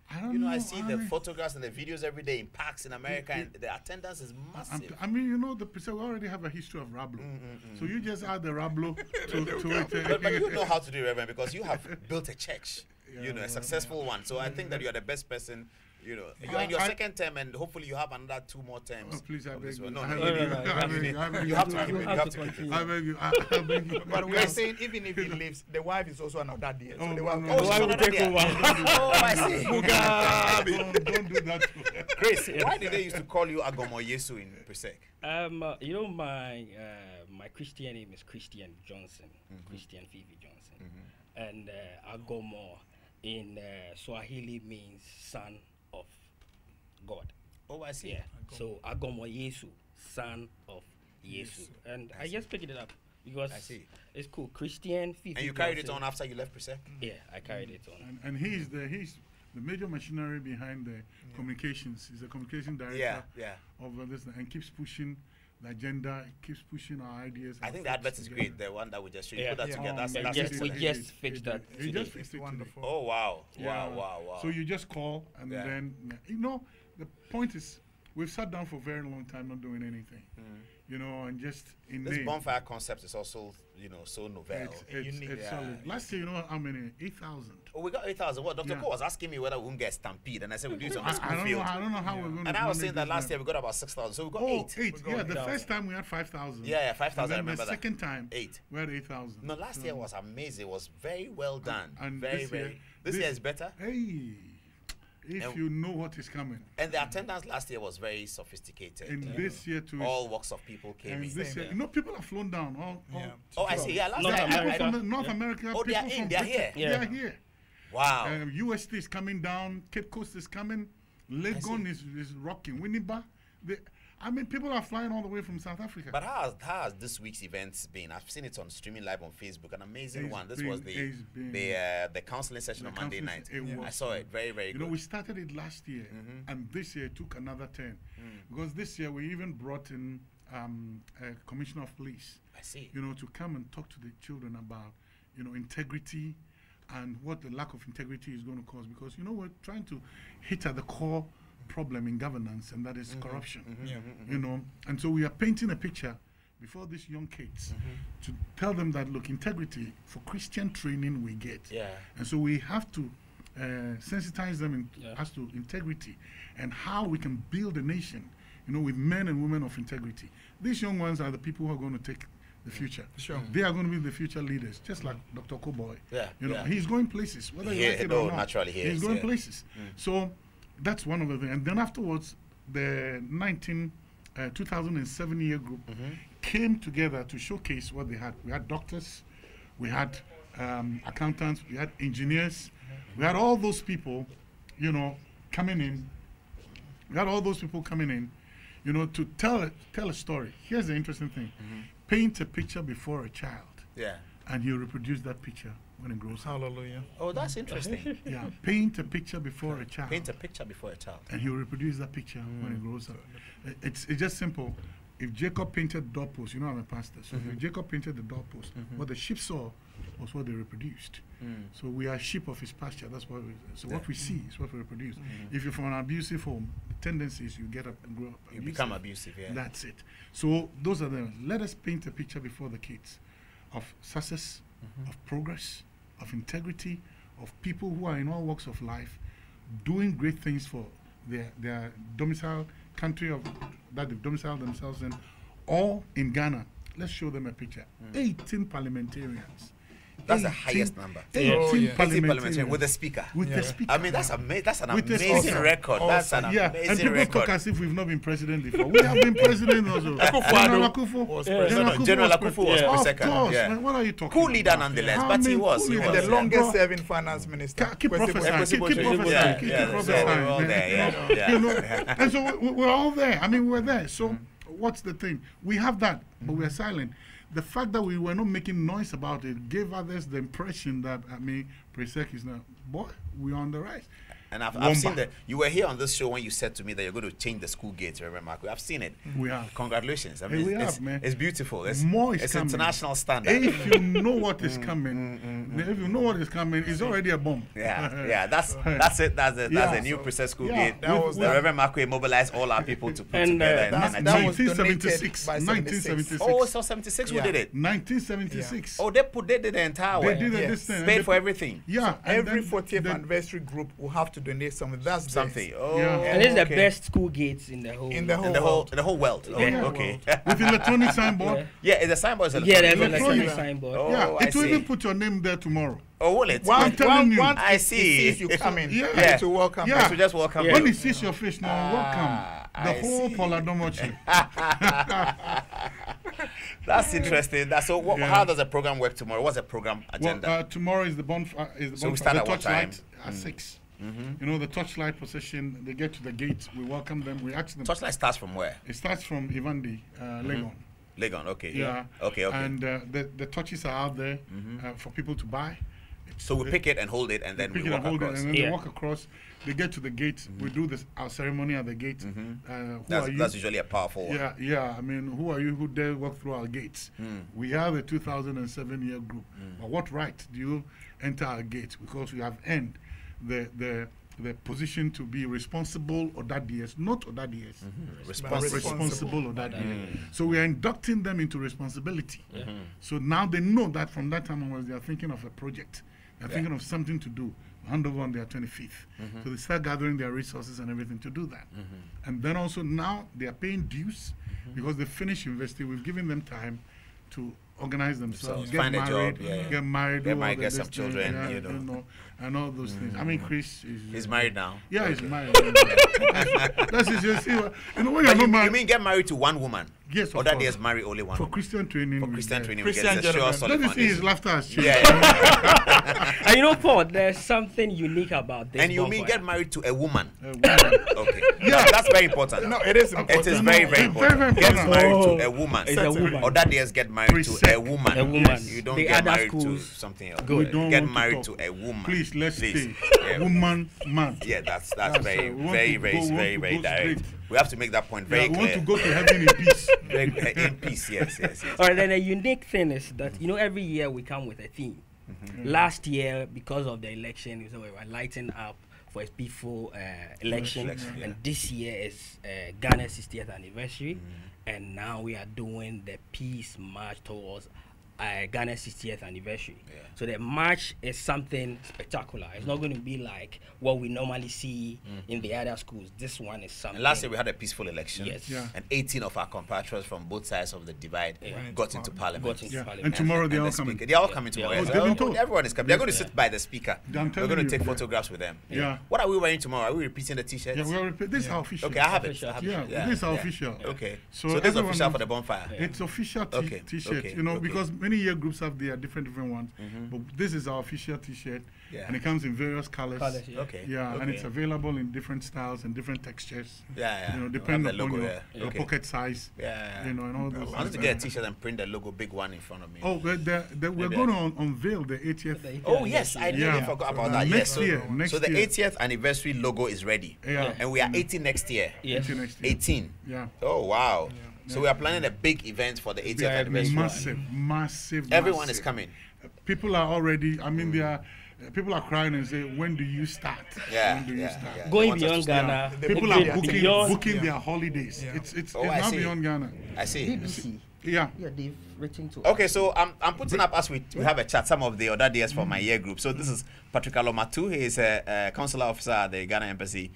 I don't you know, know, I see the photographs and the videos every day in parks in America, and the attendance is massive. I mean, you know, the Presec, we already have a history of Rablo. So you just add the Rablo to it. But you know how to do it, Reverend, because you have built a church, you know, a successful one. So I think that you are the best person. You know, you're in your second term, and hopefully you have another 2 more terms. Oh, please, I beg you. No, you have to keep it. You have to keep it. I beg you. I beg you. But we are saying even if he leaves, the wife is also another dear. So the wife will take over. Oh, I see. Don't do that. Chris, why did they used to call you Adom-Otchere in Presec? You know, my Christian name is Christian Johnson, Christian Phoebe Johnson, and Agomo in Swahili means son of God. Oh, I see. Yeah. So Adom-Otchere, son of Yesu. And I just picked it up because it's cool. Christian Phoebe. And you carried it on after you left Presec? Yeah, I carried it on. And he's the major machinery behind the communications. He's the communication director of this, and keeps pushing the agenda, keeps pushing our ideas. I think the advert is great, the one that we just showed. You put that together. That's we just fixed that. He just fixed it wonderful. Oh, wow. Wow. So you just call, and then, you know, the point is, we've sat down for a very long time not doing anything. You know, and just in this bonfire concept is also, you know, so novel. It's solid. Last year, you know how many? 8,000. Oh, we got 8,000. What? Dr. Ko was asking me whether we won't get stampede, and I said we do it on the school field. I don't know how we're going to. And I was saying that last year we got about 6,000, so we got 8. Yeah, the first time we had 5,000. Yeah, 5,000. I remember the second time 8. We had 8,000. No, last year was amazing. It was very well done. And very. This year is better. Hey. If you know what is coming. And the attendance last year was very sophisticated. And this year too. All walks of people came in. This year, you know, people have flown down. Oh, I see. Yeah, last year. From North America. Oh, they are in. They are here. They are here. Wow. UST is coming down. Cape Coast is coming. Legon is rocking. Winneba. I mean, people are flying all the way from South Africa. But how has this week's events been? I've seen it on streaming live on Facebook. An amazing one. This was the counseling session on Monday night. I saw it. Very, very good. You know, we started it last year, and this year it took another turn. Because this year we even brought in a commissioner of police. I see. You know, to come and talk to the children about, you know, integrity and what the lack of integrity is going to cause. Because, you know, we're trying to hit at the core problem in governance, and that is corruption. You know, and so we are painting a picture before these young kids to tell them that, look, integrity for Christian training we get. And so we have to sensitize them as to integrity and how we can build a nation, you know, with men and women of integrity. These young ones are the people who are going to take the future. They are going to be the future leaders, just like Dr. Koboy. You know, he's going places, whether you like it or not. Naturally he's going places. So that's one of the things. And then afterwards, the 2007 year group came together to showcase what they had. We had doctors, we had accountants, we had engineers, we had all those people, you know, coming in. We had all those people coming in, you know, to tell a story. Here's the interesting thing. Paint a picture before a child. And he'll reproduce that picture when it grows up. Hallelujah. Oh, that's interesting. Paint a picture before a child. Paint a picture before a child. And he'll reproduce that picture when it grows up. It's just simple. if Jacob painted doorposts, you know I'm a pastor, so if Jacob painted the doorposts, what the sheep saw was what they reproduced. So we are sheep of his pasture. That's what we. So what we see is what we reproduce. If you're from an abusive home, the tendency is you get up and grow up. You become abusive. Yeah. That's it. So those are them. Let us paint a picture before the kids of success, of progress, of integrity, of people who are in all walks of life, doing great things for their domicile country of that they've domiciled themselves in, or in Ghana. Let's show them a picture. 18 parliamentarians. That's the highest number. 18 parliamentarians with the speaker. With the speaker. I mean, that's amazing. That's an amazing record. That's an amazing and people record. talk as if we've not been president before. We have been president also. General Akufo was Presec. Of course. Yeah. What are you talking Cool leader nonetheless, but he was. And the longest serving finance minister. Keep prophesying. Keep prophesying. And so we're all there. I mean, we're there. So what's the thing? We have that, but we're silent. The fact that we were not making noise about it gave others the impression that, I mean, Presec is not, boy, we're on the rise. And I've seen that. You were here on this show when you said to me that you're going to change the school gates, remember, Marco? I've seen it. We have. Congratulations. I mean, it's beautiful. It's coming. International standard. If you know what is coming, if you know what is coming, it's already a bomb. Yeah, that's it. That's a new Presec school gate. The Reverend Marco mobilized all our people to put together. That was 1976. 1976. Oh, so 76 who did it? 1976. Oh, they did the entire way. They did this thing. Paid for everything. Yeah. Every 40th anniversary group will have to donate something. That's something. And it's the best school gates in the whole world. Okay. With electronic signboard. Yeah, the signboard is there's electronic signboard. It will even put your name there tomorrow. Oh, will it? I'm telling you. I see. It sees you coming. To welcome. Yeah. So just welcome. When he sees your face now, welcome. The whole Adom-Otchere. That's interesting. So how does the program work tomorrow? What's the program agenda? Well, tomorrow is the bonfire. So we start at what time? At 6. You know, the torchlight procession, they get to the gate, we welcome them, we ask them. Torchlight starts from where? It starts from Ivandi, Legon. Legon, okay. Yeah. Okay. And the torches are out there for people to buy. So we pick it and hold it, and then we walk across. And then they walk across. They get to the gate. We do our ceremony at the gate. That's usually a powerful one. Yeah. I mean, who are you who dare walk through our gates? We are the 2007 year group. But what right do you enter our gates? Because we have earned the position to be responsible or that DS, not or that DS. Responsible or that DS. So we are inducting them into responsibility. So now they know that from that time onwards they are thinking of a project. They're thinking of something to do. Hand over on their 25th. So they start gathering their resources and everything to do that. And then also now they are paying dues because they finish university. We've given them time to organize themselves, get married, get some children, and all those things. I mean, Chris he's married now. Yeah, he's married. That's just see. You mean get married to one woman? Yes, or that he has married only one. For Christian training. For Christian training, we get a sure solid. Let me see his laughter. And you know, Paul, there's something unique about this. And you mean get married to a woman? A woman. Okay. Yeah, that's very important. No, it is important. It is very, very important. Get married to a woman. Or that he get married to a woman. A woman. You don't get married to something else. Get married to a woman. Please, let's stay. Woman, man. Yeah, that's very, very direct. We have to make that point very clear. We want to go to heaven in peace. In peace, yes. All right, then a unique thing is that, every year we come with a theme. Last year, because of the election, we were lighting up for a peaceful election. And this year is Ghana's 60th anniversary. And now we are doing the peace march towards Ghana's 60th anniversary. So the march is something spectacular. It's not going to be like what we normally see in the other schools. This one is something. And last year we had a peaceful election. Yes. And 18 of our compatriots from both sides of the divide got into parliament. And tomorrow they are coming. They are all coming tomorrow. Everyone is coming. They're going to sit by the speaker. We're going to take photographs with them. What are we wearing tomorrow? Are we repeating the t-shirts? Yeah, we're repeating. This is our official. Okay, I have it. This is our official. Okay. So this is official for the bonfire. It's official t-shirt. Because many year groups have their different ones, but this is our official t-shirt, and it comes in various colors. And it's available in different styles and different textures. Depending upon your pocket size. And all those. I wanted to get a t-shirt and print the logo, big one in front of me. Oh, we're going to unveil the 80th. Oh yes, I nearly forgot about that. Next year. So the 80th anniversary logo is ready. And we are 18 next year. 18 next year. 18. Yeah. Oh wow. So we are planning a big event for the 80th anniversary. Massive. Everyone is coming. People are already. I mean, they are. People are crying and say, "When do you start? When do you start?" Yeah. Going beyond Ghana, people are booking their holidays. It's now beyond Ghana. I see. BBC. Yeah, they've written to. Okay, so I'm putting up as we have a chat some of the other days for my year group. So this is Patrick Alomatu. He is a consular officer at the Ghana Embassy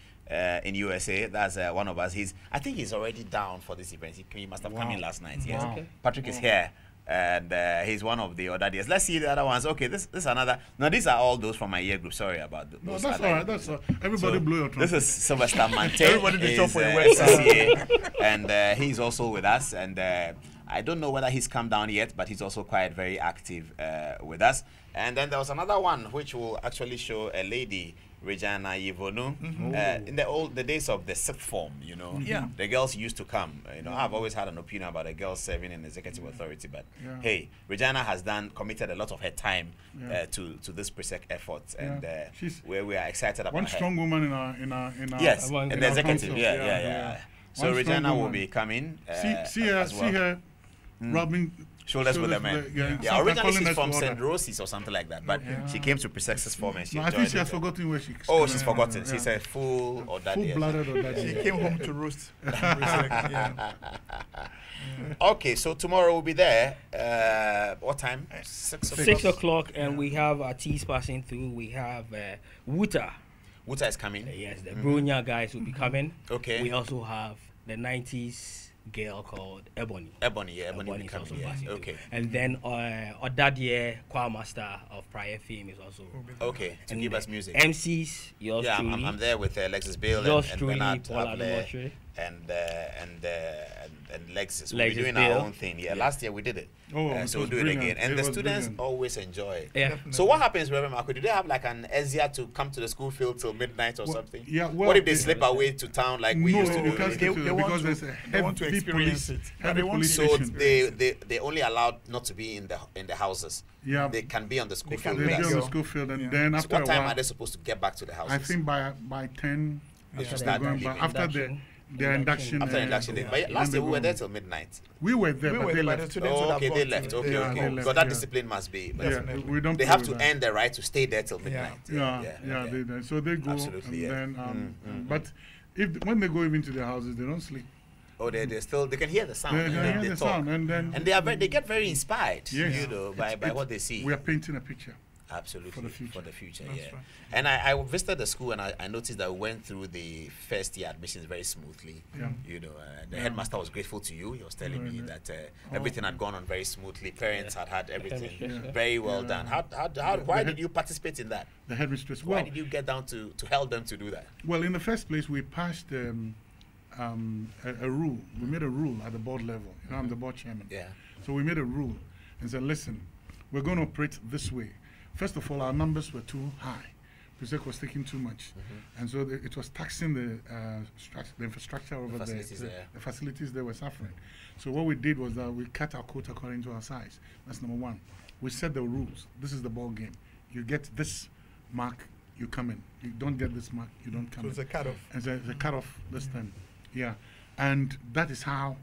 in USA. That's one of us. I think he's already down for this event. He must have come in last night. Yes, Okay. Patrick is here. And he's one of the other days. Let's see the other ones. Okay, this is another. No, these are all those from my year group. Sorry about those. No, that's all right. That's all. Everybody blew your trumpet. This is Sylvester Mante. Everybody did talk for your CCA, and he's also with us. And I don't know whether he's come down yet, but he's also quite very active with us. And then there was another one which will actually show a lady, Regina Yvonu, in the days of the sixth form, you know. Yeah. The girls used to come. You know, I've always had an opinion about the girls serving in executive authority, but hey, Regina has committed a lot of her time to this Presec effort, and where we are excited about one strong woman in our yes, in the executive, council. Yeah. So Regina will be coming. See her rubbing shoulders with the men. Yeah, originally she's from St. Rosie's or something like that, but she came to Presec's form and she I think she has forgotten where she. Oh, she's forgotten. She's a full full-blooded Odadi. She came home to roast. Okay, so tomorrow we'll be there. What time? 6 o'clock. 6 o'clock, and we have our teas passing through. We have Wuta. Wuta is coming. Yes, the Bronya guys will be coming. Okay. We also have the 90s girl called Ebony. Ebony will be coming. Yeah. Okay. And then Odadie, choir master of prior fame, is also okay to give us music. MCs, yours truly. I'm there with Alexis Bill and Bernard Adom-Otchere and Lexus. We'll be doing our own thing. Yeah, last year we did it. So we'll do it again. And the students always enjoy. Yeah. So what happens, Reverend Marco? Do they have like an Ezia to come to the school field till midnight or something? Yeah. Well, what if they slip away to town like we used to do? They want to experience it. So they only allowed not to be in the houses. Yeah. They can be on the school field. They can be on the school field, and then after what time are they supposed to get back to the houses? I think by 10. After their induction. After induction day. But last year we were there till midnight. We were there, but they left. Okay, they left. Okay. Because that discipline must be. We don't. They have to earn the right to stay there till midnight. So they go. Absolutely. And then, but when they go even to their houses, they don't sleep. Oh, they can hear the sound. They hear the sound, and they get very inspired. You know, by what they see. We are painting a picture. Absolutely. For the future, That's right. And I visited the school and I noticed that we went through the first year admissions very smoothly. Yeah. You know, the headmaster was grateful to you. He was telling me that everything had gone on very smoothly. Parents had everything very well done. Why did you participate in that? The headmistress. Why did you get down to help them to do that? Well, in the first place, we passed a rule. We made a rule at the board level. You know, I'm the board chairman. Yeah. So we made a rule and said, listen, we're going to operate this way. First of all, our numbers were too high. Presec was taking too much. And so it was taxing the infrastructure over there. The facilities they were suffering. So what we did was that we cut our quota according to our size. That's number one. We set the rules. This is the ball game. You get this mark, you come in. You don't get this mark, you don't come in. So it's a cutoff. It's a cutoff this time. Yeah. And that is how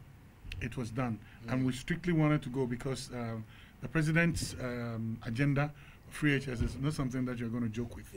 it was done. And we strictly wanted to go because the president's agenda, free HS, is not something that you're going to joke with.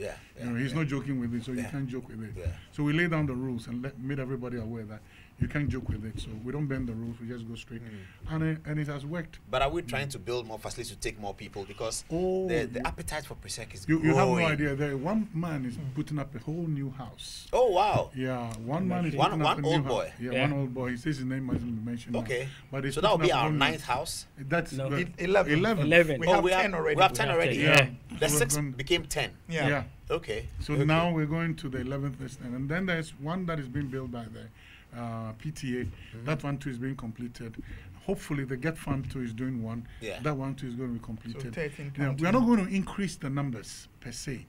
He's not joking with it, so you can't joke with it. So we laid down the rules and made everybody aware that you can't joke with it. So we don't bend the rules, we just go straight. And it has worked. But are we trying to build more facilities to take more people? Because the appetite for Presec is growing. You have no idea. One man is putting up a whole new house. Oh, wow. Yeah, one man is one old boy. One old boy. He says his name hasn't been mentioned. Okay. But so that will be our 9th house? That's 11. We have 10 already. We have 10 already. Yeah. The 6 became 10. Yeah. Okay. So now we're going to the 11th this time. And then there's one that is being built by the PTA. That one too is being completed. Hopefully the Get Fund too is doing one. That one too is going to be completed. So we are not going to increase the numbers per se,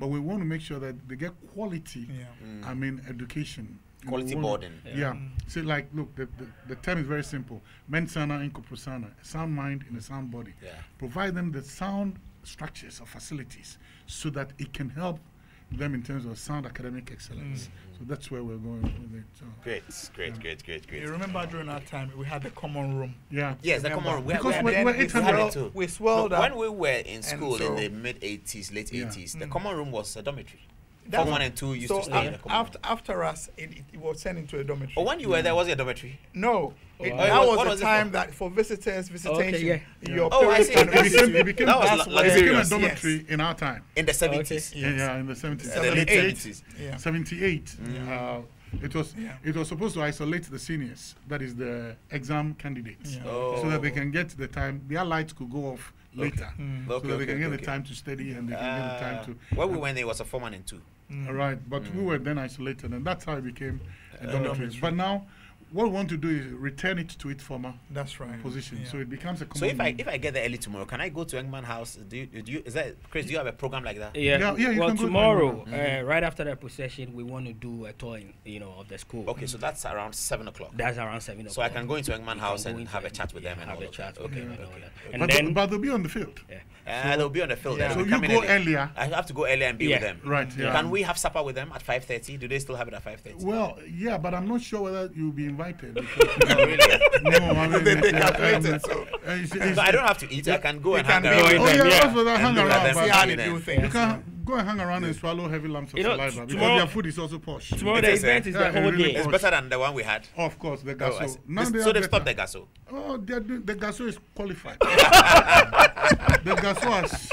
but we want to make sure that they get quality, education. Quality boarding. So like, look, the term is very simple. Mens sana in corpore sano, a sound mind in a sound body. Provide them the sound structures or facilities so that it can help them in terms of sound academic excellence. So that's where we're going with it. So. Great. You remember during our time we had the common room. Yeah. Yes, the common room. Because we're 800. We swelled up. When we were in school in the mid 80s, late 80s, the common room was a dormitory. Form 1 and 2 used to stay in the common room. After us, it was turned into a dormitory. Oh, when you were there, was it a dormitory? No. That was the time that for visitors, visitation. I see. It became a dormitory yes. in our time. In the 70s. Yeah, in the 70s. The late 70s. 78. It was supposed to isolate the seniors, that is the exam candidates, so that they can get the time, their lights could go off later, so that they can get the time to study and they can get the time to... When we went there, it was a Form 1 and 2. All right, but we were then isolated, and that's how it became a dormitory. But now, what we want to do is return it to its former position, so it becomes a common. So if I get there early tomorrow, can I go to Engman House? Chris, do you have a program like that? Yeah. You well, can go tomorrow, right after the procession, we want to do a tour, of the school. Okay, so that's around 7 o'clock. That's around 7 o'clock. So I can go into Engman House and have a chat with them and have a chat. Okay. But they'll be on the field. They'll be on the field. So you go earlier. I have to go earlier and be with them. Right. Can we have supper with them at 5:30? Do they still have it at 5:30? Well, yeah, but I'm not sure whether you'll be invited. No, really? No, I mean, they calculated. I don't have to eat. I can go and hang around. Hang around. See how they do things. You can go and hang around and swallow heavy lumps of saliva because their food is also posh. Tomorrow the event is the whole day. It's better than the one we had. Of course, the gaso. So they've stopped the gaso. Oh, the gaso is qualified. The gaso has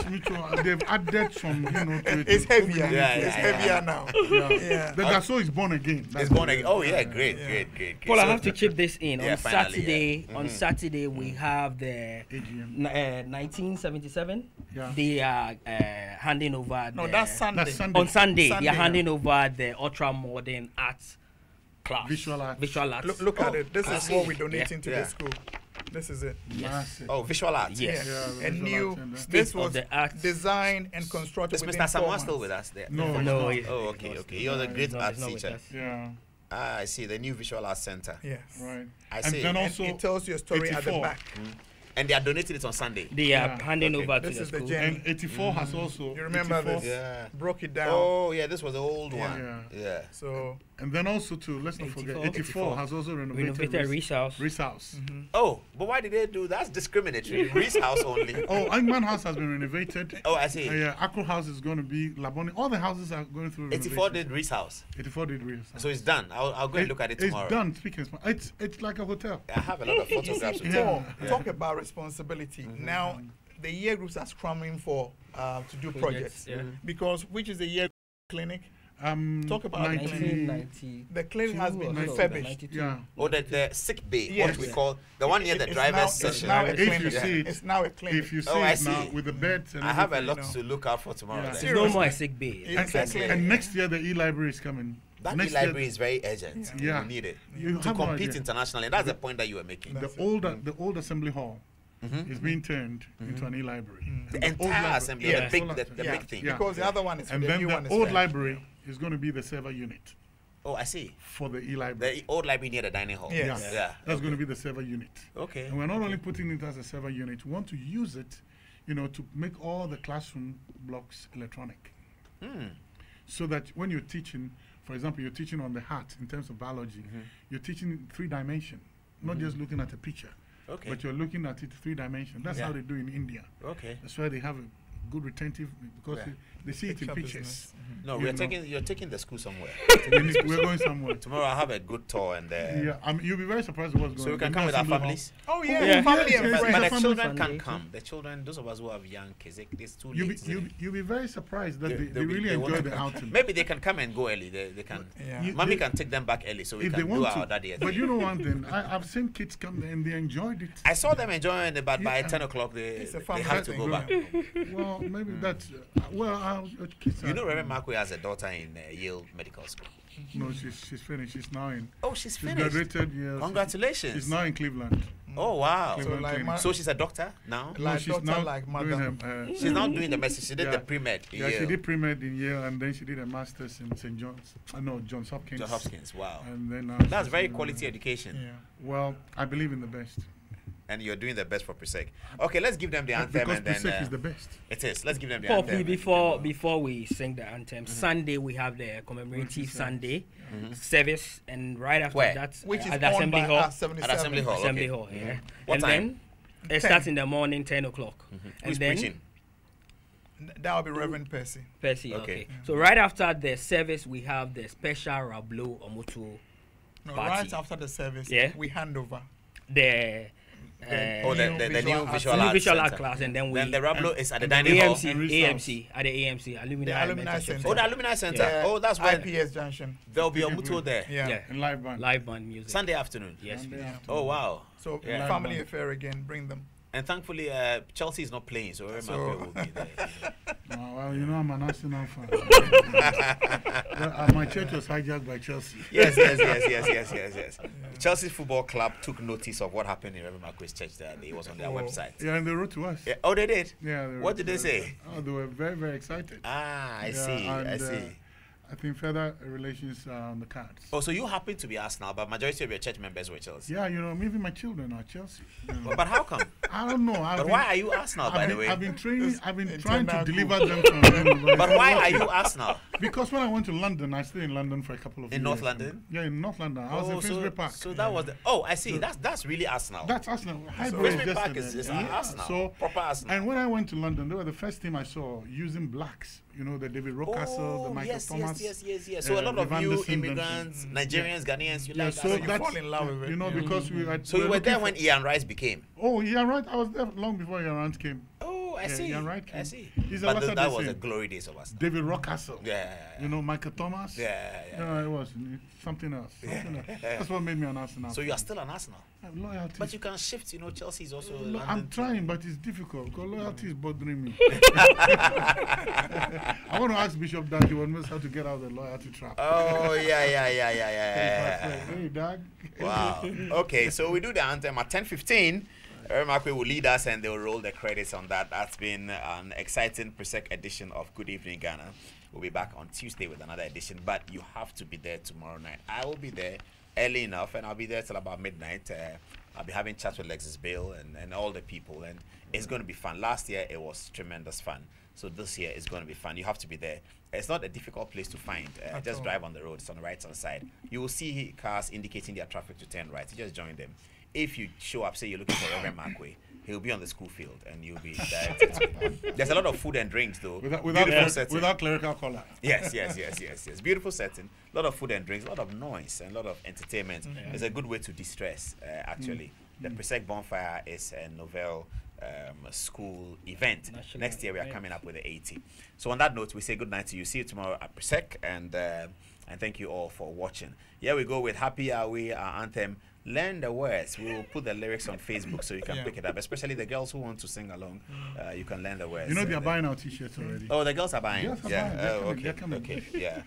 they've added some, to it. It's heavier. It's heavier now. The gaso is born again. It's born again. Oh yeah, great. Paul, I have to chip this in. On Saturday we have the 1977. They are handing over. No, that's Sunday. On Sunday, they are handing over the ultra modern arts class. Visual arts. Look at it. This is what we're donating to the school. This is it. Yes. Oh, visual arts. Yes. A new. This was designed and constructed. Is Mr. Samuel still with us there? No. Oh, okay. He was a great art teacher. Yeah. I see the new visual arts center. Yes. Right. I see. And then also it tells you a story 84. at the back. And they are donating it on Sunday. They are handing over to the school. And 84 has also. You remember 84? this? Yeah. Broke it down. Oh, yeah, this was the old one. Yeah. So. And then also let's not forget, 84 has also renovated Reese House. Oh, but why did they do that? That's discriminatory. Reese House only. Oh, Angman House has been renovated. Oh, I see. Yeah, Akro House is going to be Laboni. All the houses are going through renovation. 84 did Reese House. 84 did Reese House. So it's done. I'll go and look at it tomorrow. It's done. Speaking of, it's like a hotel. I have a lot of photographs. Talk about responsibility. Now, the year groups are scrambling for to do projects because which is the year clinic. Talk about 1990. The clinic has been refurbished. Or the sick bay, what we call the one near the driver's session. It's now a clinic. If you see it now with the beds and I have a lot to look out for tomorrow. It's no more a sick bay. And next year the e-library is coming. That e-library is very urgent. You need it to compete internationally. That's the point that you were making. The old assembly hall is being turned into an e-library. The entire assembly, the big thing. Because the other one is and then the old library is going to be the server unit. Oh, I see. For the e-library. The old library near the dining hall. Yes. Yeah. That's going to be the server unit. Okay. And we're not only putting it as a server unit, we want to use it, to make all the classroom blocks electronic. So that when you're teaching, for example, you're teaching on the heart in terms of biology, you're teaching in 3 dimensions, not just looking at a picture. Okay. But you're looking at it 3 dimensions. That's how they do in India. Okay. That's why they have a good retentive because they see it in pictures. No, you're taking the school somewhere. We're going somewhere. Tomorrow I'll have a good tour and you'll be very surprised what's going on. So we can come with our families. Oh yeah, family and friends. But the children can come. The children, those of us who have young kids, it's too late. You'll be very surprised that they really enjoy the outing. Maybe they can come and go early. They can. Mommy can take them back early so we can do our daddy. But you know one thing, I've seen kids come and they enjoyed it. I saw them enjoying it, but by 10 o'clock they have to go back. Well, maybe that's kids. You know, Reverend Marco has a daughter in Yale Medical School. No, she's finished. She's now in. Oh, she's finished. Graduated. Yes. Congratulations. She's now in Cleveland. Oh wow! So she's a doctor now. No, she's now she's now doing the medicine. She did the pre-med. Yeah, she did pre-med in Yale, and then she did a master's in St. John's. Johns Hopkins. Johns Hopkins. Wow. And then that's very quality education. Yeah. Well, I believe in the best. and you're doing the best for Presec. Okay, let's give them the anthem. Because and then Presec is the best. It is. Let's give them the Poppy, anthem. before we sing the anthem, Sunday we have the commemorative Sunday service, and right after that, which is at the Assembly Hall. At Assembly Hall. Assembly Hall, yeah. What and time? then it starts in the morning, 10 o'clock. Who's then preaching? That will be Reverend Percy. Percy, okay. So right after the service, we have the special Rablo Omoto No, party. right after the service, we hand over the new visual art class, and then the Rablo is at the dining hall. AMC at the AMC Alumni Center. Oh, the Alumni Center. Yeah. Oh, that's where IPS Junction. There'll be a Muto there. Yeah. And live band music. Sunday afternoon. Yes. Oh wow. So family affair again. Bring them. And thankfully, Chelsea is not playing, so Remakwe will be there. Well, you know, I'm an Arsenal fan. My church was hijacked by Chelsea. Yes. Chelsea Football Club took notice of what happened in Remakwe's church there. It was on their website. Yeah, and they wrote to us. Yeah. Oh, they did? Yeah. What did they say? Oh, they were very, very excited. I see. I see. I think further relations are on the cards. Oh, so you happen to be Arsenal, but majority of your church members were Chelsea? Yeah, you know, maybe my children are Chelsea. You know. But how come? I don't know. Why are you Arsenal, by the way? I've been training. I've been trying to deliver them from them. But why are you Arsenal? Because when I went to London, I stayed in London for a couple of years. In North London? Yeah, in North London. I was in Finsbury Park. So that was the... Oh, I see. That's really Arsenal. That's Arsenal. Finsbury Park is Arsenal. So, proper Arsenal. And when I went to London, they were the first team I saw using blacks. You know, the David Rocastle, the Michael Thomas. Yes. So a lot of you immigrants, Nigerians, Ghanaians, you like so that. You fall in love with it. You know, because we had... So you were there when Ian Rice became? Oh, Ian Rice. I was there long before Ian Rice came. Oh, I see. Ian Rice came. I see. But that was the glory days of us. David Rocastle. Yeah. You know, Michael Thomas. Yeah. It was something else. That's what made me an Arsenal. So you are still an Arsenal? Loyalty. But you can shift, you know, Chelsea is also... I'm trying, but it's difficult because loyalty is bothering me. I want to ask Bishop Dag, he knows how to get out of the loyalty trap. Oh, yeah. Hey, Dag. Wow. Okay, so we do the anthem at 10:15. Remakwe will lead us and they will roll the credits on that. That's been an exciting Presec edition of Good Evening Ghana. We'll be back on Tuesday with another edition, but you have to be there tomorrow night. I will be there early enough, and I'll be there till about midnight. I'll be having chats with Lexus Bill and all the people, and it's going to be fun. Last year, it was tremendous fun. So this year, it's going to be fun. You have to be there. It's not a difficult place to find. Just drive on the road. It's on the right-hand side. You will see cars indicating their traffic to turn right. You just join them. If you show up, say you're looking for Reverend Markway, he'll be on the school field and you'll be directed to. There's a lot of food and drinks though. Without clerical color. Yes. Beautiful setting. A lot of food and drinks, a lot of noise, and a lot of entertainment. It's a good way to de-stress, actually. The Presec Bonfire is a novel school event. Next year we are coming up with the 80. So on that note, we say good night to you. See you tomorrow at Presec, and thank you all for watching. Here we go with Happy Are We, our anthem. Learn the words. We will put the lyrics on Facebook so you can pick it up. Especially the girls who want to sing along, you can learn the words. You know they're buying our T-shirts already. Oh, the girls are buying. Yes, Okay. Yeah.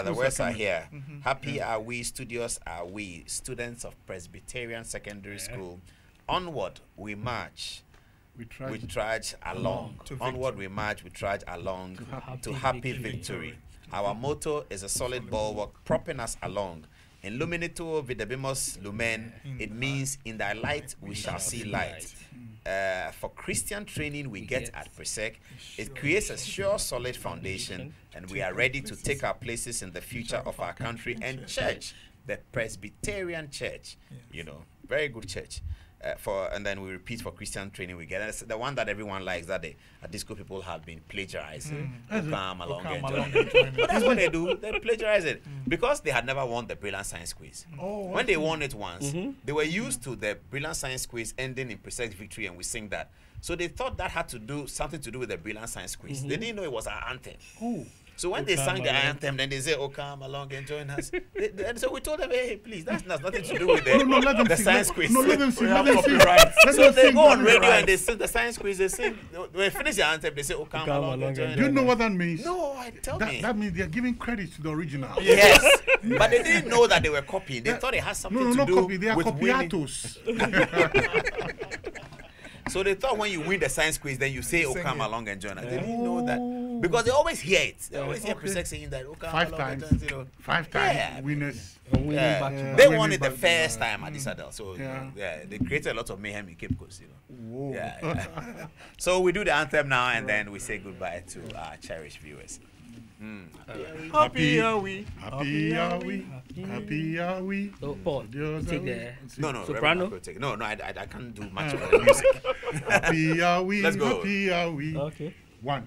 The words are here. Happy are we, studious are we, students of Presbyterian Secondary School. Onward we march. We trudge along. Onward we march. We trudge along to happy victory. Our motto is a solid bulwark propping us along. Illuminator videbimus lumen, it means in thy light we shall see light. For Christian training we get at Presec, it creates a sure solid foundation, and we are ready to take our places in the future of our country and church, the Presbyterian church, you know, very good church. And then we repeat for Christian training we get. And it's the one that everyone likes, that the disco people have been plagiarizing. Come along and join. But that's what they do. They plagiarize it because they had never won the Brilliant Science Quiz. When they won it once, they were used to the Brilliant Science Quiz ending in Presec victory, and we sing that. So they thought that had to do something to do with the Brilliant Science Quiz. They didn't know it was our anthem. So when they sang the anthem, then they say, "Oh, come along and join us." And so we told them, "Hey, please, that's nothing to do with the science quiz." No, let them sing. Let them sing. So they go on radio and they sing the science quiz. They sing. When they finish the anthem, they say, "Oh, come along and join us." Do you know what that means? No, tell me. That means they are giving credit to the original. Yes, but they didn't know that they were copying. They thought it has something to do copy. They are with copiatos. So they thought when you win the science quiz, then you say, "Oh, come along and join us." They didn't know that. Because they always hear it. They always hear Presec saying that. Okay, 5 times. Five times winners. They won it the first time at the Saddle. So they created a lot of mayhem in Cape Coast. So we do the anthem now, and then we say goodbye to our cherished viewers. Happy are we? Happy are we? Happy are we? So, Paul, take the soprano. No, I can't do much of the music. Happy are we? Let's go. Happy are we? Okay. 1,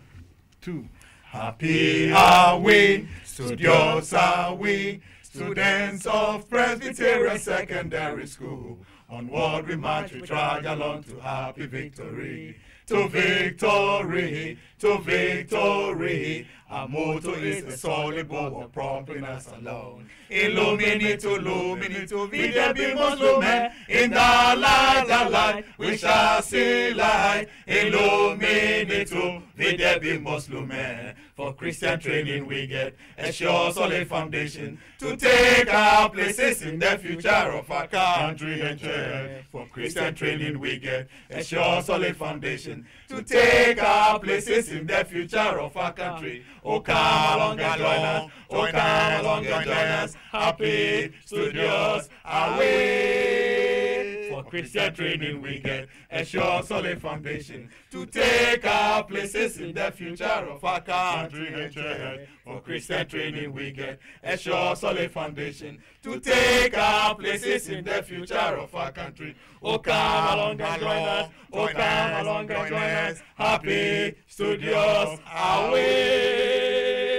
2. Happy are we? Studios are we? Students of Presbyterian Secondary School. Onward we march, we trudge along to happy victory. To victory, to victory. Our motto is a solid bulwark propping us alone. Illuminate, illuminate, videbimus lumen. In the light, we shall see light. Illuminate, videbimus lumen. For Christian training we get a sure solid foundation to take our places in the future of our country and church. For Christian training we get a sure solid foundation to take our places in the future of our country. Oh, come along and join us. Oh, come along and join us. Happy studios away. For Christian training we get a sure solid foundation to take our places in the future of our country and church. For Christian training we get a sure solid foundation to take our places in the future of our country. Oh, come along and join us. Oh, come along and join us. Happy studios away.